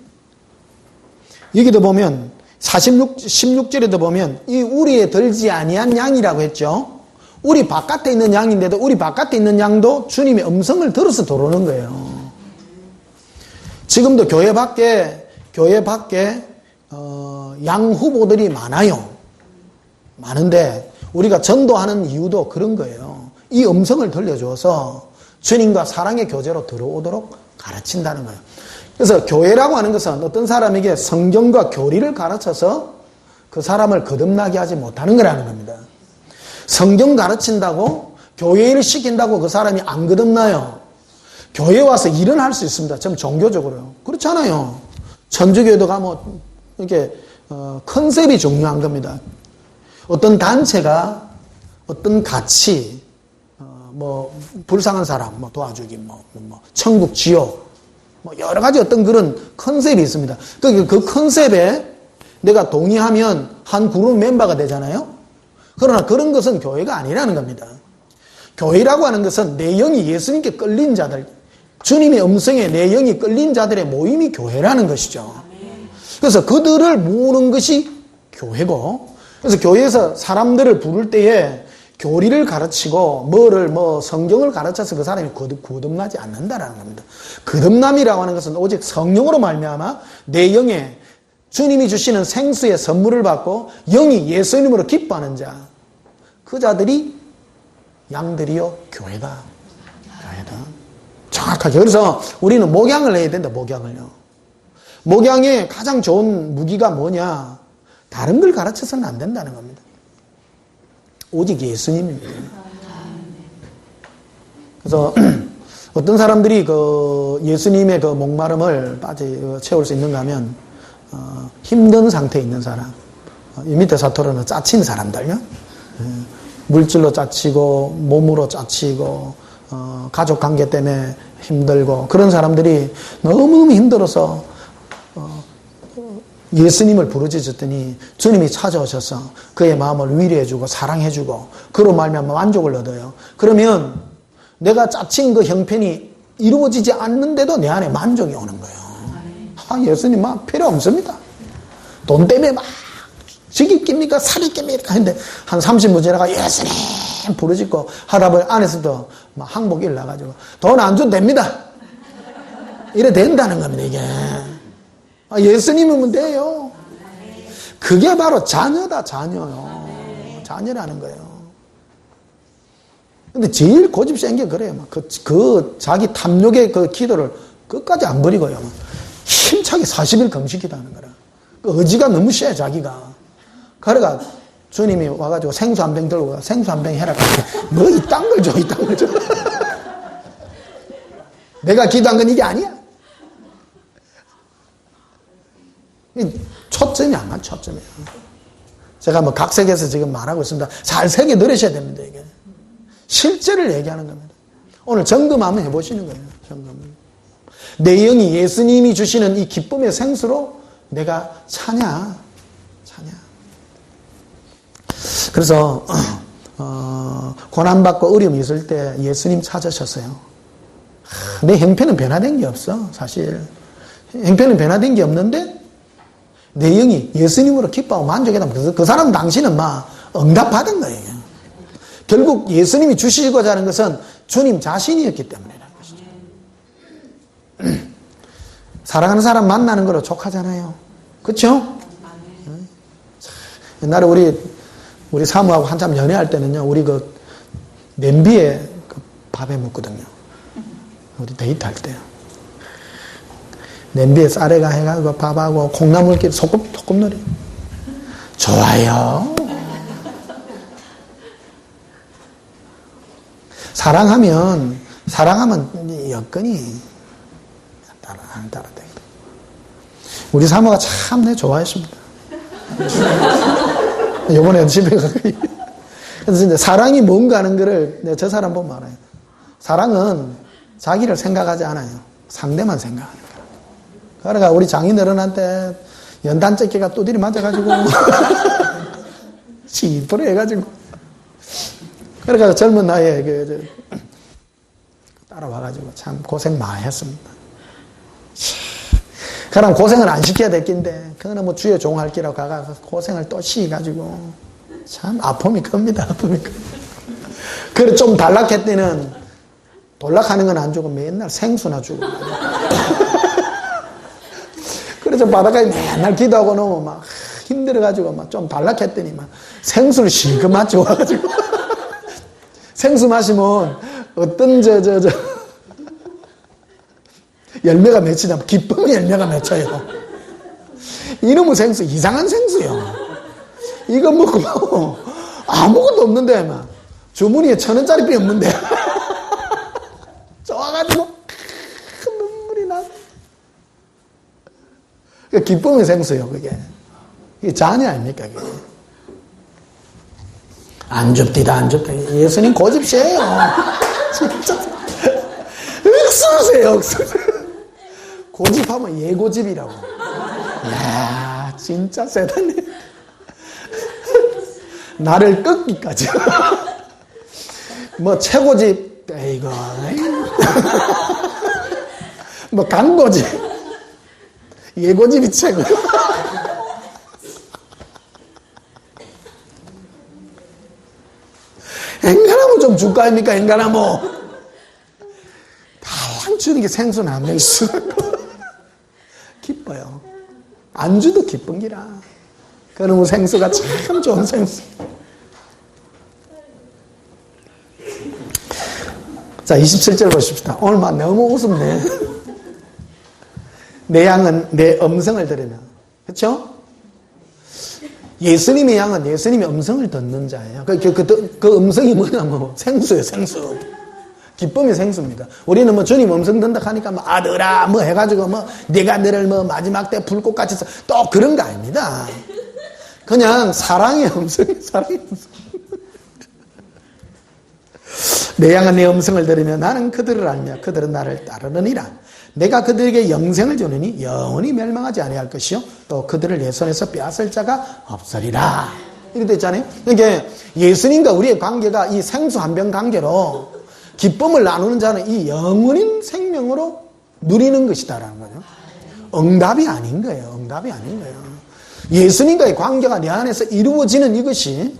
여기도 보면 16절에도 보면 이 우리에 들지 아니한 양이라고 했죠. 우리 바깥에 있는 양인데도 우리 바깥에 있는 양도 주님의 음성을 들어서 들어오는 거예요. 지금도 교회 밖에 양 후보들이 많아요. 많은데 우리가 전도하는 이유도 그런 거예요. 이 음성을 들려줘서 주님과 사랑의 교제로 들어오도록 가르친다는 거예요. 그래서 교회라고 하는 것은 어떤 사람에게 성경과 교리를 가르쳐서 그 사람을 거듭나게 하지 못하는 거라는 겁니다. 성경 가르친다고 교회 일을 시킨다고 그 사람이 안 거듭나요. 교회 와서 일은 할 수 있습니다. 좀 종교적으로요. 그렇잖아요. 천주교도 가면 이렇게 컨셉이 중요한 겁니다. 어떤 단체가 어떤 가치, 불쌍한 사람 도와주기, 천국, 지옥, 여러 가지 어떤 그런 컨셉이 있습니다. 그 컨셉에 내가 동의하면 한 그룹 멤버가 되잖아요. 그러나 그런 것은 교회가 아니라는 겁니다. 교회라고 하는 것은 내 영이 예수님께 끌린 자들, 주님의 음성에 내 영이 끌린 자들의 모임이 교회라는 것이죠. 그래서 그들을 모으는 것이 교회고, 그래서 교회에서 사람들을 부를 때에 교리를 가르치고 성경을 가르쳐서 그 사람이 거듭나지 않는다라는 겁니다. 거듭남이라고 하는 것은 오직 성령으로 말미암아 내 영에 주님이 주시는 생수의 선물을 받고 영이 예수님으로 기뻐하는 자, 그 자들이 양들이요 교회다. 정확하게. 그래서 우리는 목양을 해야 된다. 목양을요. 목양의 가장 좋은 무기가 뭐냐? 다른 걸 가르쳐서는 안 된다는 겁니다. 오직 예수님입니다. 그래서 어떤 사람들이 그 예수님의 그 목마름을 채울 수 있는가 하면 힘든 상태에 있는 사람, 이 밑에 사토로는 짜친 사람들요. 물질로 짜치고 몸으로 짜치고 가족 관계 때문에 힘들고 그런 사람들이 너무너무 힘들어서 예수님을 부르짖었더니 주님이 찾아오셔서 그의 마음을 위로해주고 사랑해주고 그로 말미암아 만족을 얻어요. 그러면 내가 짜친 그 형편이 이루어지지 않는데도 내 안에 만족이 오는 거예요. 예수님 막 필요 없습니다. 돈 때문에 막 적이 낍니까 살이 낍니까 했는데 한 30분 지나가 예수님 부르짖고 하다 보니 안에서도 막 항복이 일나가지고 돈 안 줘도 됩니다. 이래 된다는 겁니다. 이게 예수님이면 돼요. 그게 바로 자녀다, 자녀요. 자녀라는 거예요. 근데 제일 고집 센 게 그래요. 막 그 자기 탐욕의 그 기도를 끝까지 안 버리고요. 막 힘차게 40일 금식기도하는 거라. 그 의지가 너무 세, 자기가. 그러니까 주님이 와가지고 생수 한 병 들고 가. 생수 한 병 해라. 뭐 이딴 걸 줘, 이딴 걸 줘. 내가 기도한 건 이게 아니야. 초점이 안 가, 초점이. 제가 뭐 각색해서 지금 말하고 있습니다. 잘 새겨 들으셔야 됩니다, 이게. 실제를 얘기하는 겁니다. 오늘 점검 한번 해보시는 거예요, 점검. 내 영이 예수님이 주시는 이 기쁨의 생수로 내가 차냐. 그래서, 고난받고 어려움이 있을 때 예수님 찾으셨어요. 내 형편은 변화된 게 없어, 사실. 형편은 변화된 게 없는데, 내 영이 예수님으로 기뻐하고 만족했다면 그 사람 당신은 막 응답받은 거예요. 결국 예수님이 주시고자 하는 것은 주님 자신이었기 때문이라는 것이죠. 사랑하는 사람 만나는 거로 족하잖아요. 그렇죠? 옛날에 우리 사모하고 한참 연애할 때는요, 우리 그 냄비에 그 밥에 먹거든요. 우리 데이트할 때요. 냄비에 쌀에가 해가지고 밥하고 콩나물끼리 소꿉놀이. 좋아요. 사랑하면 여건이 따라. 우리 사모가 참 내 좋아했습니다. 요번에 집에 가까이. 그래서 이제 사랑이 뭔가 하는 거를 저 사람 보면 알아요. 사랑은 자기를 생각하지 않아요. 상대만 생각하는 거예요. 그러니까 우리 장인어른한테 연단적기가 또들이 맞아가지고 시퍼로 해가지고 그러니까 젊은 나이에 따라와가지고 참 고생 많이 했습니다. 그럼 고생을 안 시켜야 될 낀데 그거는 뭐 주의 종할 기라고 가가 고생을 또 시켜가지고 참 아픔이 큽니다. 아픔이 큽니다. 그래 좀 단락했더니는 돌락하는 건 안 주고 맨날 생수나 주고 그래서 바닷가에 맨날 기도하고 놓으면 막 힘들어가지고 막 좀 단락했더니 막 생수를 실컷 마시고 와가지고 생수 마시면 어떤 열매가 맺히냐 기쁨의 열매가 맺혀요. 이놈의 생수 이상한 생수요. 이거 먹고 아무것도 없는데 막 주머니에 1,000원짜리 비 없는데 좋아가지고 눈물이 나. 기쁨의 생수요, 그게. 이게 잔이 아닙니까, 그게. 안 줍디다, 안 줍디다. 예수님 고집세요. 진짜. 억수세요, 억수. 고집하면 예고집이라고. 이야, 진짜 세다네. 나를 꺾기까지. 뭐, 최고집, 에이거. 뭐, 강고집. 예고집이 최고. 앵간하면 좀 줄까 합니까, 앵간하면. 달랑 주는 게 생수는 한 명이 쓰고. 기뻐요. 안주도 기쁜 기라. 그놈의 생수가 참 좋은 생수. 자, 27절 보십시다. 오늘만 너무 웃음네. 내 양은 내 음성을 들으면. 그렇죠? 예수님의 양은 예수님의 음성을 듣는 자예요. 그 음성이 뭐냐면 생수예요, 생수. 기쁨의 생수입니다. 우리는 뭐 주님 음성 듣는다 하니까 뭐 아들아 뭐 해가지고 뭐 네가 너를 뭐 마지막 때 불꽃같이 써. 또 그런 거 아닙니다. 그냥 사랑의 음성이에요, 사랑의 음성. 내 양은 내 음성을 들으면 나는 그들을 알며 그들은 나를 따르느니라. 내가 그들에게 영생을 주느니 영원히 멸망하지 아니할 것이요 또 그들을 내 손에서 빼앗을 자가 없으리라. 이렇게 됐잖아요. 그러니까 예수님과 우리의 관계가 이 생수 한 병 관계로 기쁨을 나누는 자는 이 영원인 생명으로 누리는 것이다라는 거죠. 응답이 아닌 거예요. 응답이 아닌 거예요. 예수님과의 관계가 내 안에서 이루어지는 이것이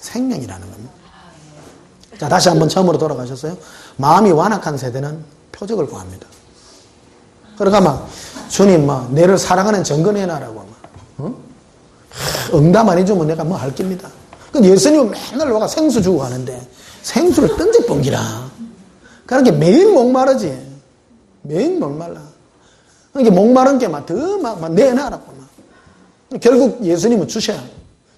생명이라는 겁니다. 자, 다시 한번 처음으로 돌아가셨어요. 마음이 완악한 세대는 표적을 구합니다. 그러니까 막 주님 막 내를 사랑하는 증거 내놔라고 막 응답 안 해주면 내가 뭐 할 깁니다. 그 예수님은 맨날 와가 생수 주고 가는데 생수를 던져 뻥기라. 그러니까 매일 목마르지. 매일 목말라. 그러니까 목마른 게 막 더 막 내놔라고 막. 결국 예수님은 주셔요.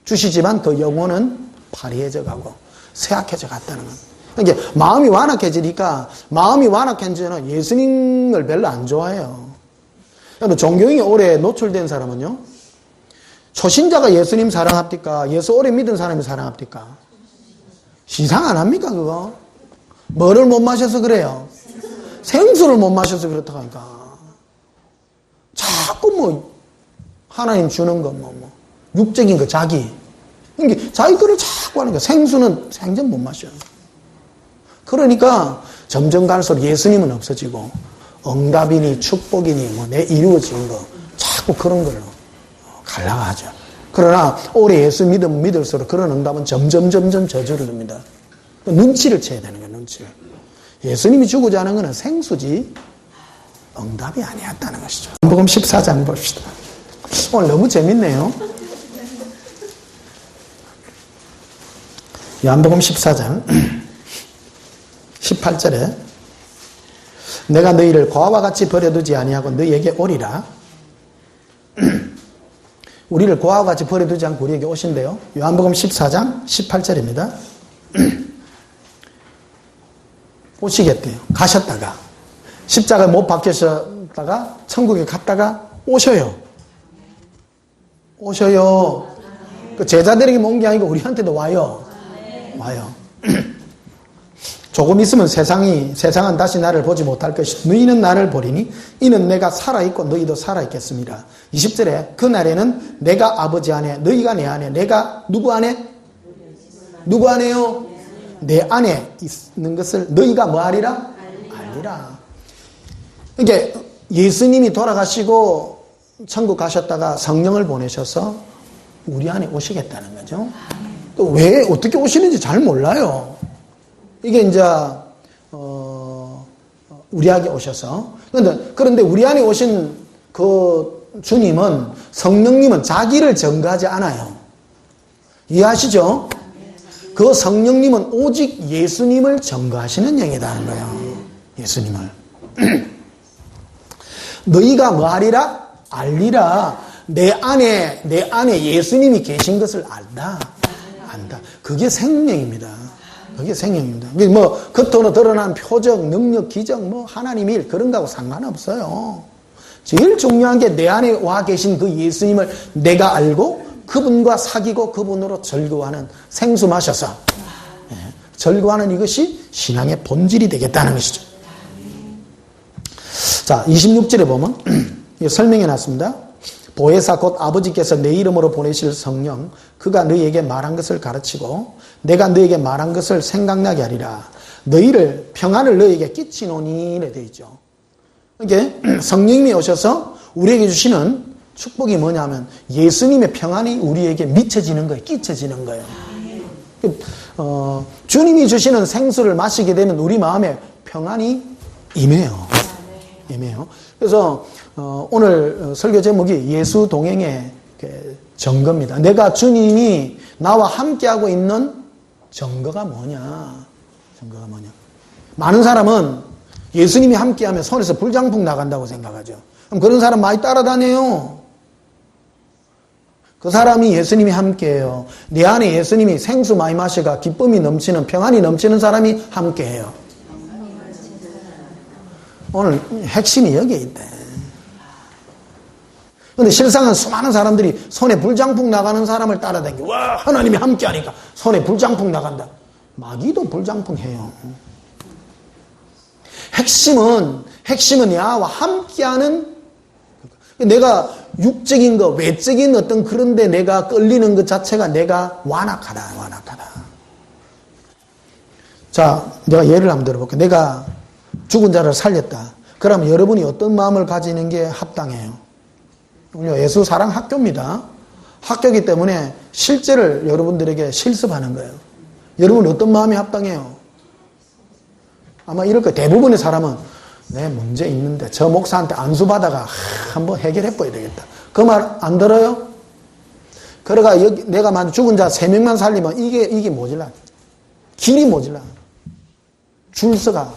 주시지만 그 영혼은 파리해져 가고 쇠약해져 갔다는 것. 그러니까 마음이 완악해지니까 마음이 완악해지면 예수님을 별로 안 좋아해요. 여러분 종교행위 오래 노출된 사람은요. 초신자가 예수님 사랑합니까? 예수 오래 믿은 사람이 사랑합니까? 시상 안 합니까 그거? 뭐를 못 마셔서 그래요? 생수를 못 마셔서 그렇다고 하니까. 자꾸 뭐 하나님 주는 거 뭐 육적인 거 자기. 그러니까 자기 거를 자꾸 하는 거야. 생수는 생전 못 마셔. 그러니까 점점 갈수록 예수님은 없어지고 응답이니 축복이니 뭐 내 이루어진 거 자꾸 그런 걸로 갈라가죠. 그러나 오래 예수 믿을수록 그런 응답은 점점 저주를 줍니다. 눈치를 채야 되는 거예요. 눈치를. 예수님이 주고자 하는 것은 생수지 응답이 아니었다는 것이죠. 요한복음 14장 봅시다. 오늘 너무 재밌네요. 요한복음 14장 18절에 내가 너희를 고아와 같이 버려두지 아니하고 너희에게 오리라. 우리를 고아와 같이 버려두지 않고 우리에게 오신대요. 요한복음 14장 18절입니다. 오시겠대요. 가셨다가 십자가에 못 박히셨다가 천국에 갔다가 오셔요. 그 제자들에게 온 게 아니고 우리한테도 와요. 조금 있으면 세상은 다시 나를 보지 못할 것이 너희는 나를 보리니 이는 내가 살아있고 너희도 살아있겠습니다. 20절에 그날에는 내가 아버지 안에 너희가 내 안에 내가 누구 안에? 누구 안에요? 내 안에 있는 것을 너희가 뭐 하리라? 알리라. 이게 예수님이 돌아가시고 천국 가셨다가 성령을 보내셔서 우리 안에 오시겠다는 거죠. 또 왜 어떻게 오시는지 잘 몰라요. 이게 이제 우리에게 오셔서 그런데 우리 안에 오신 그 주님은 성령님은 자기를 증거하지 않아요. 이해하시죠? 그 성령님은 오직 예수님을 증거하시는 영이라는 거예요. 예수님을. 너희가 뭐 하리라? 알리라. 내 안에 예수님이 계신 것을 안다. 그게 생명입니다. 그게 생명입니다. 뭐 겉으로 드러난 표적, 능력, 기적, 뭐 하나님 일 그런 거하고 상관없어요. 제일 중요한 게 내 안에 와 계신 그 예수님을 내가 알고 그분과 사귀고 그분으로 절거하는 생수 마셔서 절거하는 이것이 신앙의 본질이 되겠다는 것이죠. 자, 26절에 보면 설명해 놨습니다. 보혜사 곧 아버지께서 내 이름으로 보내실 성령 그가 너희에게 말한 것을 가르치고 내가 너희에게 말한 것을 생각나게 하리라. 너희를 평안을 너희에게 끼치노니 이래 되어 있죠. 이게 성령님이 오셔서 우리에게 주시는 축복이 뭐냐면 예수님의 평안이 우리에게 미쳐지는 거예요. 끼쳐지는 거예요. 주님이 주시는 생수를 마시게 되면 우리 마음에 평안이 임해요. 그래서 오늘 설교 제목이 예수 동행의 증거입니다. 내가 주님이 나와 함께하고 있는 증거가 뭐냐? 많은 사람은 예수님이 함께하면 손에서 불장풍 나간다고 생각하죠. 그럼 그런 사람 많이 따라다녀요. 그 사람이 예수님이 함께해요. 내 안에 예수님이 생수 많이 마시가 기쁨이 넘치는 평안이 넘치는 사람이 함께해요. 오늘 핵심이 여기에 있대. 근데 실상은 수많은 사람들이 손에 불장풍 나가는 사람을 따라다니고 와 하나님이 함께하니까 손에 불장풍 나간다. 마귀도 불장풍 해요. 핵심은 나와 함께하는 내가 육적인 거 외적인 어떤 그런데 내가 끌리는 것 자체가 내가 완악하다. 자, 내가 예를 한번 들어볼게요. 내가 죽은 자를 살렸다. 그럼 여러분이 어떤 마음을 가지는 게 합당해요? 예수 사랑 학교입니다. 학교이기 때문에 실제를 여러분들에게 실습하는 거예요. 여러분 어떤 마음이 합당해요? 아마 이럴 거예요. 대부분의 사람은 내 문제 있는데 저 목사한테 안수받아가 한번 해결해 봐야 되겠다. 그 말 안 들어요? 그러가 여기 내가 만약 죽은 자 3명만 살리면 이게 모질라. 길이 모질라. 줄 서가.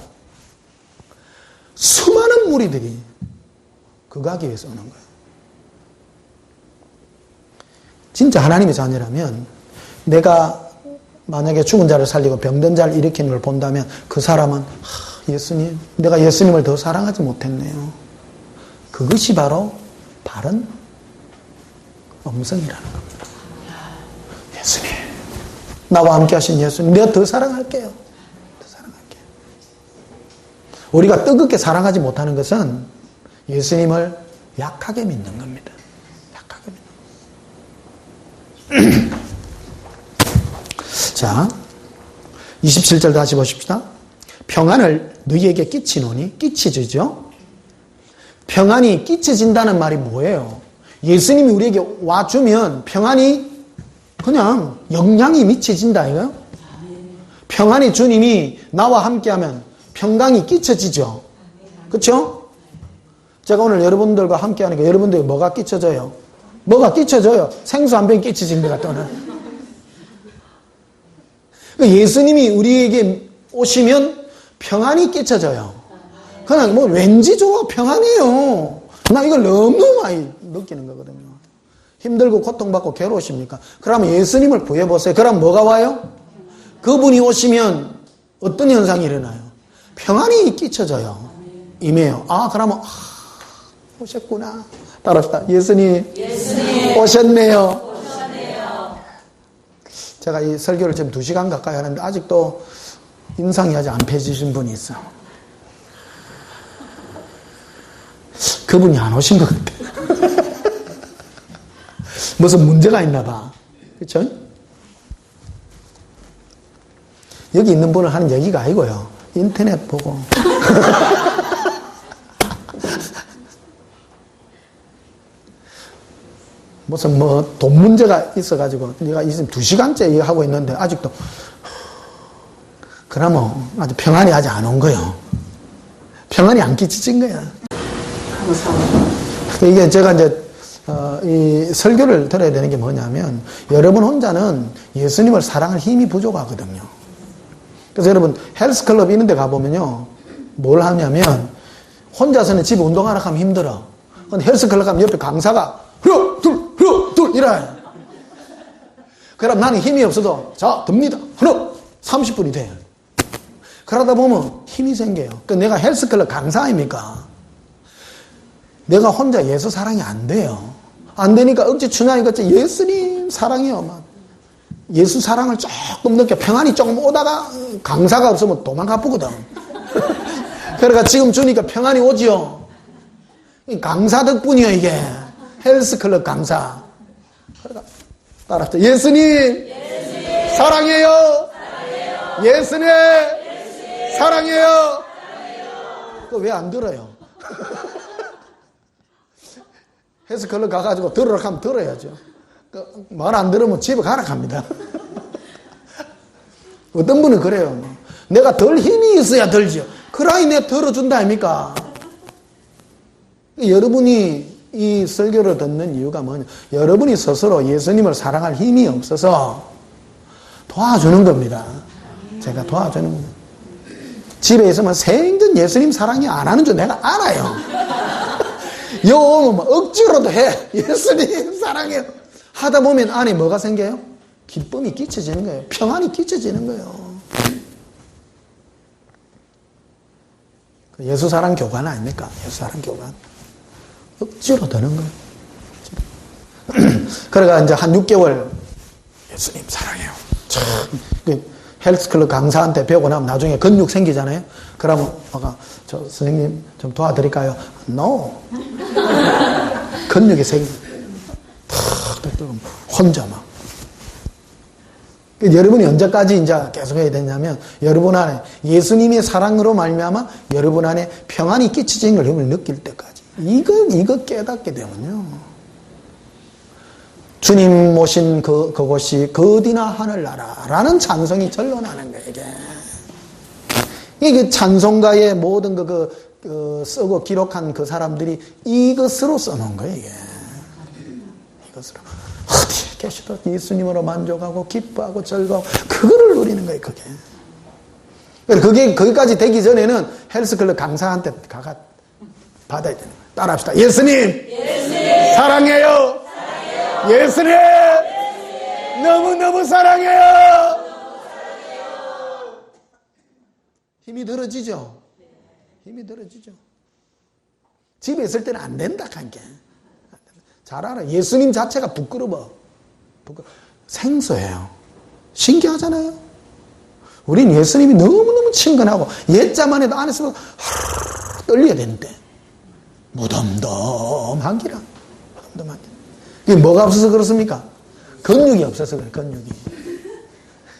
수많은 무리들이 그거 하기 위해서 오는 거예요. 진짜 하나님의 자녀라면 내가 만약에 죽은 자를 살리고 병든 자를 일으키는 걸 본다면 그 사람은 예수님, 내가 예수님을 더 사랑하지 못했네요. 그것이 바로 바른 음성이라는 겁니다. 예수님, 나와 함께 하신 예수님, 내가 더 사랑할게요. 더 사랑할게요. 우리가 뜨겁게 사랑하지 못하는 것은 예수님을 약하게 믿는 겁니다. 약하게 믿는 겁니다. 자, 27절 다시 보십시다. 평안을 너희에게 끼치노니, 끼치지죠? 평안이 끼쳐진다는 말이 뭐예요? 예수님이 우리에게 와주면 평안이 그냥 영향이 미쳐진다 이거요? 평안이 주님이 나와 함께하면 평강이 끼쳐지죠? 그렇죠? 제가 오늘 여러분들과 함께하니까 여러분들이 뭐가 끼쳐져요? 뭐가 끼쳐져요? 생수 한 병 끼쳐진 것 같다는. 예수님이 우리에게 오시면 평안이 끼쳐져요. 그냥 뭐 왠지 좋아 평안해요. 나 이걸 너무 많이 느끼는 거거든요. 힘들고 고통받고 괴로우십니까? 그러면 예수님을 구해보세요. 그럼 뭐가 와요? 그분이 오시면 어떤 현상이 일어나요? 평안이 끼쳐져요. 임해요. 그러면 오셨구나. 따라합시다. 예수님 오셨네요. 제가 이 설교를 지금 2시간 가까이 하는데 아직도 인상이 아직 안 펴지신 분이 있어. 그분이 안 오신 것 같아. 무슨 문제가 있나 봐. 그렇죠? 여기 있는 분을 하는 얘기가 아니고요. 인터넷 보고. 무슨 돈 문제가 있어가지고 내가 지금 2시간째 하고 있는데 아직도 그러면 아주 평안이 아직 안 온 거예요. 평안이 안 끼쳐진 거야. 이게 제가 이제 이 설교를 들어야 되는 게 뭐냐면 여러분 혼자는 예수님을 사랑할 힘이 부족하거든요. 그래서 여러분 헬스클럽 이런 데 가보면요 뭘 하냐면 혼자서는 집에 운동하러 가면 힘들어. 근데 헬스클럽 가면 옆에 강사가 하나 둘 이래. 그럼 나는 힘이 없어도 자 듭니다. 하나 30분이 돼. 그러다 보면 힘이 생겨요. 그러니까 내가 헬스클럽 강사 아닙니까? 내가 혼자 예수 사랑이 안 돼요. 안 되니까 억지 추냐니까 예수님 사랑해요. 막 예수 사랑을 조금 느껴 평안이 조금 오다가 강사가 없으면 도망가 보거든. 그러니까 지금 주니까 평안이 오지요. 강사 덕분이요 이게. 헬스클럽 강사. 그러니까 따라합시다. 예수님 사랑해요. 예수님 사랑해요. 그거 왜 안 들어요? 헬스클럽 가가지고 들으라 하면 들어야죠. 말 안 들으면 집에 가라 합니다. 어떤 분은 그래요. 내가 덜 힘이 있어야 들죠. 그라이 내 들어준다 아닙니까? 여러분이 이 설교를 듣는 이유가 뭐냐? 여러분이 스스로 예수님을 사랑할 힘이 없어서 도와주는 겁니다. 제가 도와주는 겁니다. 집에 있으면 생전 예수님 사랑이 안 하는 줄 내가 알아요. 요 오면 억지로도 해. 예수님 사랑해요. 하다 보면 안에 뭐가 생겨요? 기쁨이 끼쳐지는 거예요. 평안이 끼쳐지는 거예요. 예수 사랑 교관 아닙니까? 예수 사랑 교관. 억지로 되는 거예요. 그래가 이제 한 6개월 예수님 사랑해요. 참, 헬스클럽 강사한테 배우고 나면 나중에 근육 생기잖아요. 그러면 저 선생님 좀 도와드릴까요? No. 근육이 생겨. 혼자 막. 여러분이 언제까지 이제 계속 해야 되냐면 여러분 안에 예수님의 사랑으로 말미암아 여러분 안에 평안이 끼쳐진 걸 여러분이 느낄 때까지. 이거 깨닫게 되면요. 주님 모신 그곳이 그 어디나 하늘나라라는 찬송이 절로 나는 거예요, 이게 찬송가의 모든 쓰고 기록한 그 사람들이 이것으로 써놓은 거예요, 이게. 이것으로. 어디 캐시도 예수님으로 만족하고 기뻐하고 즐거워. 그거를 누리는 거예요, 그게. 그게 거기까지 되기 전에는 헬스클럽 강사한테 가가 받아야 되는 거예요. 따라합시다. 예수님, 사랑해요. 예수님, 너무너무 사랑해요. 힘이 들어지죠? 힘이 들어지죠? 집에 있을 때는 안 된다, 관계. 잘 알아. 예수님 자체가 부끄러워. 생소해요. 신기하잖아요? 우린 예수님이 너무너무 친근하고, 옛자만 해도 안에서 떨려야 되는데, 무덤덤한 기라. 무덤덤한 길. 이게 뭐가 없어서 그렇습니까? 근육이 없어서 그래요, 근육이.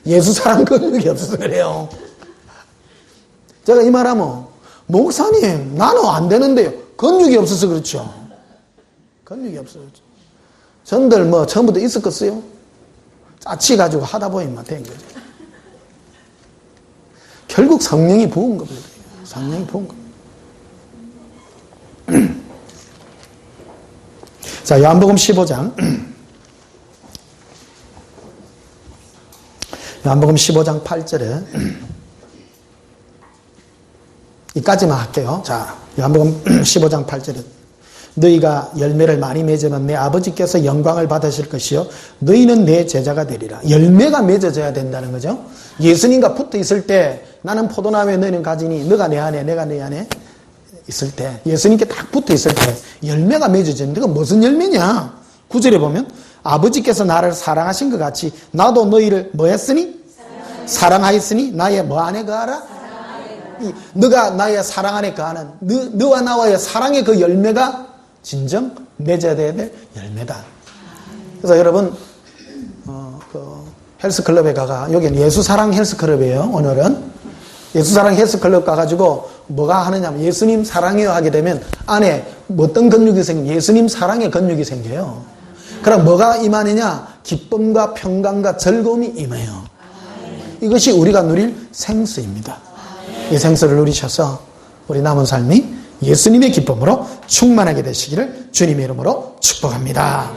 예수 사랑 근육이 없어서 그래요. 제가 이 말하면, 목사님, 나는 안 되는데요. 근육이 없어서 그렇죠. 근육이 없어서 그렇죠. 전들 뭐, 처음부터 있었겠어요? 짜치가지고 하다 보니까 된 거죠. 결국 성령이 부은 겁니다. 성령이 부은 겁니다. 자, 요한복음 15장. 요한복음 15장 8절에 이까지만 할게요. 자, 요한복음 15장 8절에 너희가 열매를 많이 맺으면 내 아버지께서 영광을 받으실 것이요 너희는 내 제자가 되리라. 열매가 맺어져야 된다는 거죠. 예수님과 붙어 있을 때 나는 포도나무에 너희는 가지니 너가 내 안에 내가 내 안에 있을 때 예수님께 딱 붙어 있을 때 열매가 맺어지는데 그건 무슨 열매냐? 9절에 보면 아버지께서 나를 사랑하신 것 같이 나도 너희를 뭐 했으니? 사랑하였으니 나의 뭐 안에 거하라? 너가 나의 사랑 안에 거하는 너와 나와의 사랑의 그 열매가 진정 맺어야 될 열매다. 그래서 여러분 그 헬스클럽에 가가 여기는 예수사랑 헬스클럽이에요. 오늘은 예수사랑 헬스클럽 가가지고 뭐가 하느냐면 예수님 사랑해요 하게 되면 안에 어떤 근육이 생기면 예수님 사랑의 근육이 생겨요. 그럼 뭐가 임하느냐? 기쁨과 평강과 즐거움이 임해요. 이것이 우리가 누릴 생수입니다. 이 생수를 누리셔서 우리 남은 삶이 예수님의 기쁨으로 충만하게 되시기를 주님의 이름으로 축복합니다.